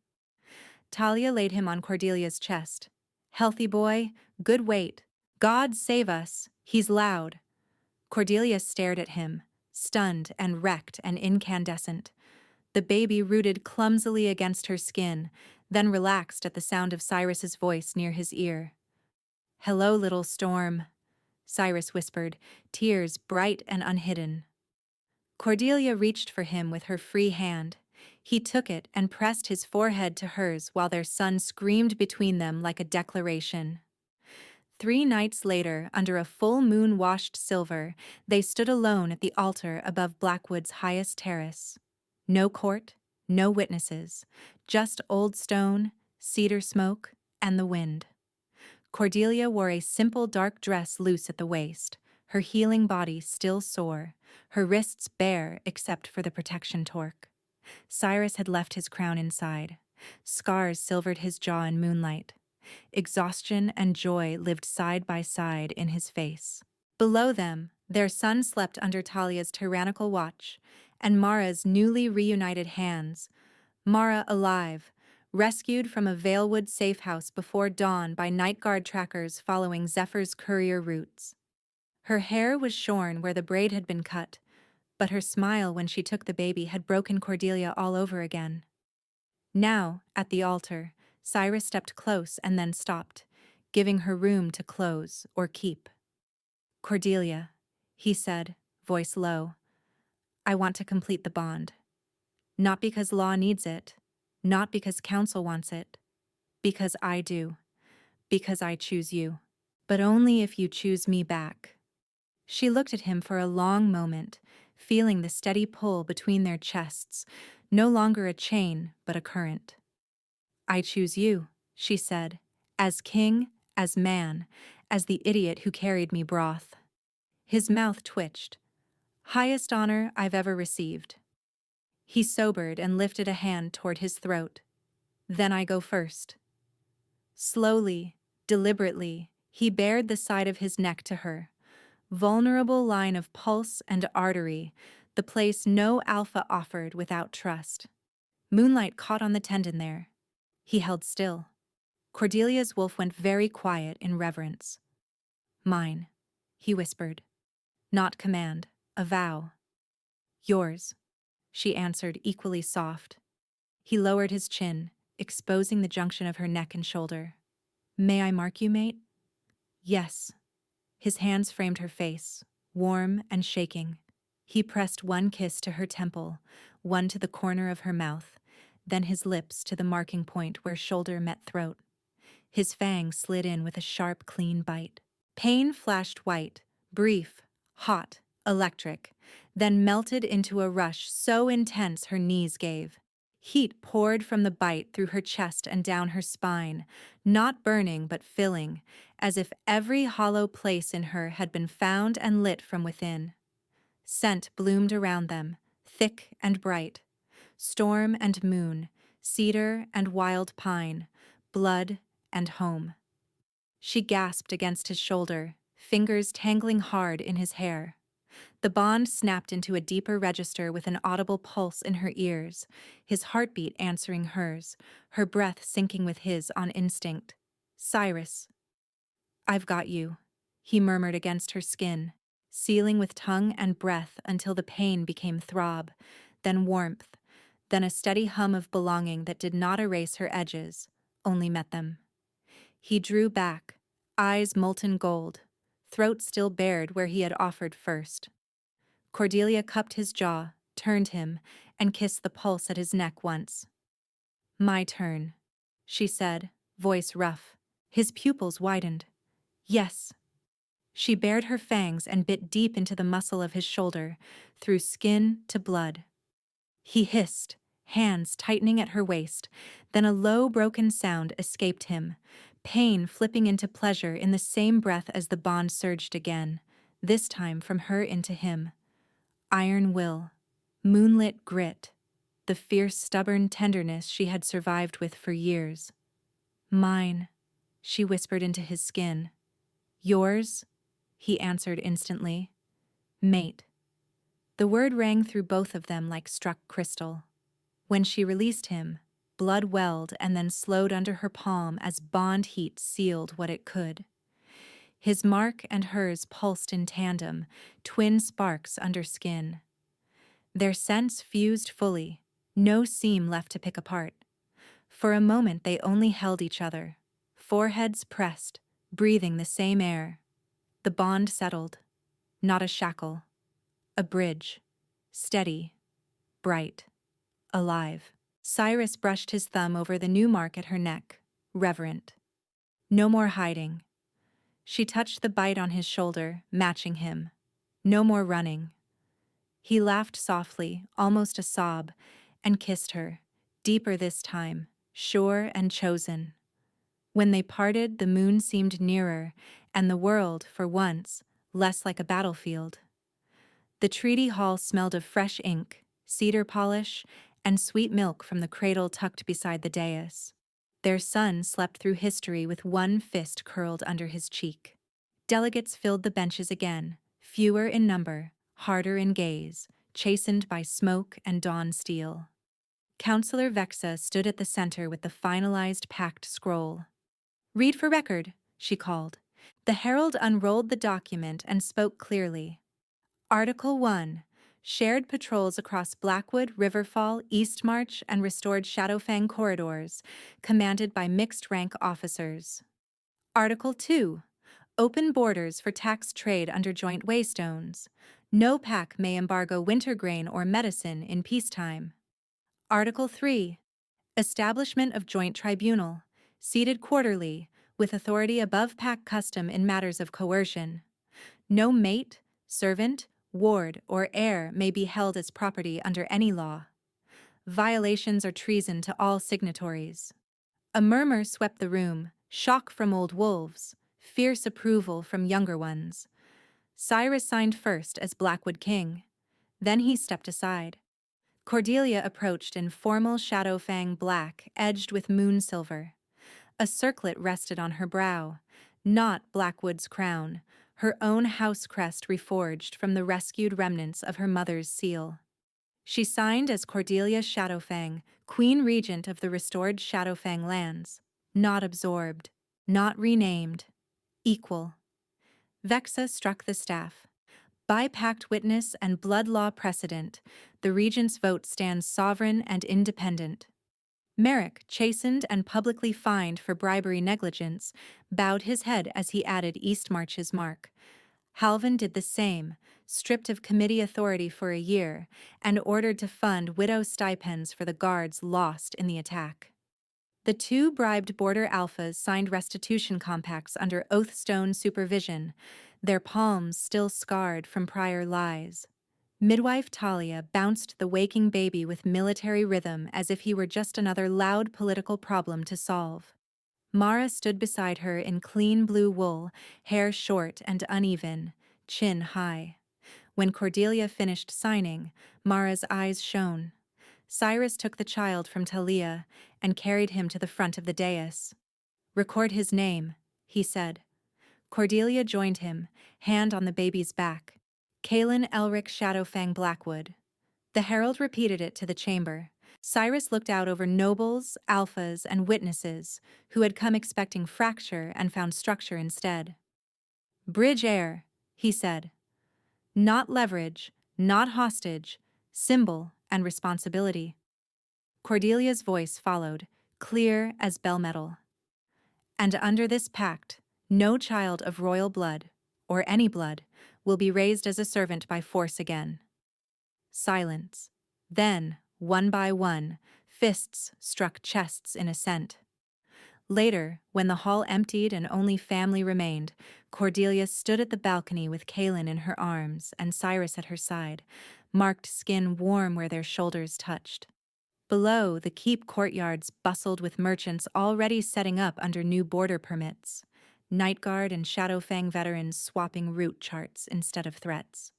Talia laid him on Cordelia's chest. Healthy boy, good weight. God save us, he's loud. Cordelia stared at him, stunned and wrecked and incandescent. The baby rooted clumsily against her skin, then relaxed at the sound of Cyrus's voice near his ear. Hello, little storm, Cyrus whispered, tears bright and unhidden. Cordelia reached for him with her free hand. He took it and pressed his forehead to hers while their son screamed between them like a declaration. 3 nights later, under a full moon washed silver, they stood alone at the altar above Blackwood's highest terrace. No court, no witnesses, just old stone, cedar smoke, and the wind. Cordelia wore a simple dark dress loose at the waist, her healing body still sore, her wrists bare except for the protection torque. Cyrus had left his crown inside. Scars silvered his jaw in moonlight. Exhaustion and joy lived side by side in his face. Below them, their son slept under Talia's tyrannical watch, and Mara's newly reunited hands. Mara alive, rescued from a Valewood safe house before dawn by night guard trackers following Zephyr's courier routes. Her hair was shorn where the braid had been cut, but her smile when she took the baby had broken Cordelia all over again. Now, at the altar, Cyrus stepped close and then stopped, giving her room to close or keep. Cordelia, he said, voice low, I want to complete the bond. Not because law needs it, not because council wants it, because I do, because I choose you. But only if you choose me back. She looked at him for a long moment, feeling the steady pull between their chests, no longer a chain, but a current. I choose you, she said, as king, as man, as the idiot who carried me broth. His mouth twitched. Highest honor I've ever received. He sobered and lifted a hand toward his throat. Then I go first. Slowly, deliberately, he bared the side of his neck to her. Vulnerable line of pulse and artery, the place no alpha offered without trust. Moonlight caught on the tendon there. He held still. Cordelia's wolf went very quiet in reverence. Mine, he whispered. Not command, a vow. Yours, she answered, equally soft. He lowered his chin, exposing the junction of her neck and shoulder. May I mark you, mate? Yes. His hands framed her face, warm and shaking. He pressed one kiss to her temple, one to the corner of her mouth, then his lips to the marking point where shoulder met throat. His fangs slid in with a sharp, clean bite. Pain flashed white, brief, hot, electric, then melted into a rush so intense her knees gave. Heat poured from the bite through her chest and down her spine, not burning but filling, as if every hollow place in her had been found and lit from within. Scent bloomed around them, thick and bright. Storm and moon, cedar and wild pine, blood and home. She gasped against his shoulder, fingers tangling hard in his hair. The bond snapped into a deeper register with an audible pulse in her ears, his heartbeat answering hers, her breath syncing with his on instinct. Cyrus. I've got you, he murmured against her skin, sealing with tongue and breath until the pain became throb, then warmth, then a steady hum of belonging that did not erase her edges, only met them. He drew back, eyes molten gold, throat still bared where he had offered first. Cordelia cupped his jaw, turned him, and kissed the pulse at his neck once. "My turn," she said, voice rough. His pupils widened. "Yes." She bared her fangs and bit deep into the muscle of his shoulder, through skin to blood. He hissed, hands tightening at her waist, then a low, broken sound escaped him, pain flipping into pleasure in the same breath as the bond surged again, this time from her into him. Iron will, moonlit grit, the fierce, stubborn tenderness she had survived with for years. "Mine," she whispered into his skin. "Yours," he answered instantly. "Mate." The word rang through both of them like struck crystal. When she released him, blood welled and then slowed under her palm as bond heat sealed what it could. His mark and hers pulsed in tandem, twin sparks under skin. Their scents fused fully, no seam left to pick apart. For a moment they only held each other, foreheads pressed, breathing the same air. The bond settled. Not a shackle. A bridge. Steady. Bright. Alive. Cyrus brushed his thumb over the new mark at her neck, reverent. No more hiding. She touched the bite on his shoulder, matching him. No more running. He laughed softly, almost a sob, and kissed her, deeper this time, sure and chosen. When they parted, the moon seemed nearer, and the world, for once, less like a battlefield. The treaty hall smelled of fresh ink, cedar polish, and sweet milk from the cradle tucked beside the dais. Their son slept through history with one fist curled under his cheek. Delegates filled the benches again, fewer in number, harder in gaze, chastened by smoke and dawn steel. Councillor Vexa stood at the center with the finalized pact scroll. "Read for record," she called. The herald unrolled the document and spoke clearly. Article 1. Shared patrols across Blackwood, Riverfall, Eastmarch, and restored Shadowfang corridors, commanded by mixed-rank officers. Article 2. Open borders for tax trade under joint waystones. No pack may embargo winter grain or medicine in peacetime. Article 3. Establishment of joint tribunal, seated quarterly, with authority above pack custom in matters of coercion. No mate, servant, ward, or heir may be held as property under any law. Violations are treason to all signatories. A murmur swept the room, shock from old wolves, fierce approval from younger ones. Cyrus signed first as Blackwood King. Then he stepped aside. Cordelia approached in formal Shadowfang black edged with moon silver. A circlet rested on her brow, not Blackwood's crown, her own house crest reforged from the rescued remnants of her mother's seal. She signed as Cordelia Shadowfang, Queen Regent of the restored Shadowfang lands. Not absorbed, not renamed, equal. Vexa struck the staff. By pact witness and blood law precedent, the regent's vote stands sovereign and independent. Merrick, chastened and publicly fined for bribery negligence, bowed his head as he added Eastmarch's mark. Halvin did the same, stripped of committee authority for a year, and ordered to fund widow stipends for the guards lost in the attack. The two bribed border alphas signed restitution compacts under Oathstone supervision, their palms still scarred from prior lies. Midwife Talia bounced the waking baby with military rhythm as if he were just another loud political problem to solve. Mara stood beside her in clean blue wool, hair short and uneven, chin high. When Cordelia finished signing, Mara's eyes shone. Cyrus took the child from Talia and carried him to the front of the dais. "Record his name," he said. Cordelia joined him, hand on the baby's back. Kalen Elric Shadowfang Blackwood. The herald repeated it to the chamber. Cyrus looked out over nobles, alphas, and witnesses who had come expecting fracture and found structure instead. "Bridge heir," he said. "Not leverage, not hostage, symbol and responsibility." Cordelia's voice followed, clear as bell metal. "And under this pact, no child of royal blood, or any blood, will be raised as a servant by force again." Silence. Then, one by one, fists struck chests in assent. Later, when the hall emptied and only family remained, Cordelia stood at the balcony with Kaelin in her arms and Cyrus at her side, marked skin warm where their shoulders touched. Below, the keep courtyards bustled with merchants already setting up under new border permits, Night Guard and Shadowfang veterans swapping route charts instead of threats.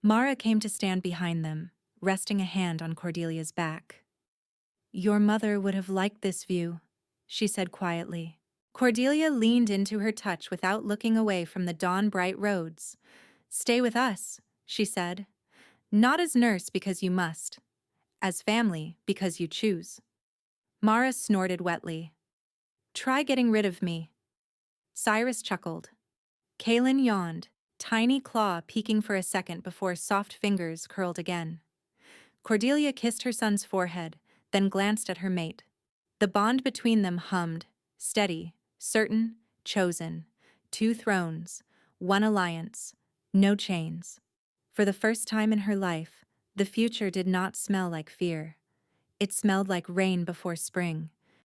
Mara came to stand behind them, resting a hand on Cordelia's back. "Your mother would have liked this view," she said quietly. Cordelia leaned into her touch without looking away from the dawn-bright roads. "Stay with us," she said. "Not as nurse because you must. As family because you choose." Mara snorted wetly. "Try getting rid of me." Cyrus chuckled. Kaelin yawned, tiny claw peeking for a second before soft fingers curled again. Cordelia kissed her son's forehead, then glanced at her mate. The bond between them hummed, steady, certain, chosen. 2 thrones, 1 alliance, no chains. For the first time in her life, the future did not smell like fear. It smelled like rain before spring,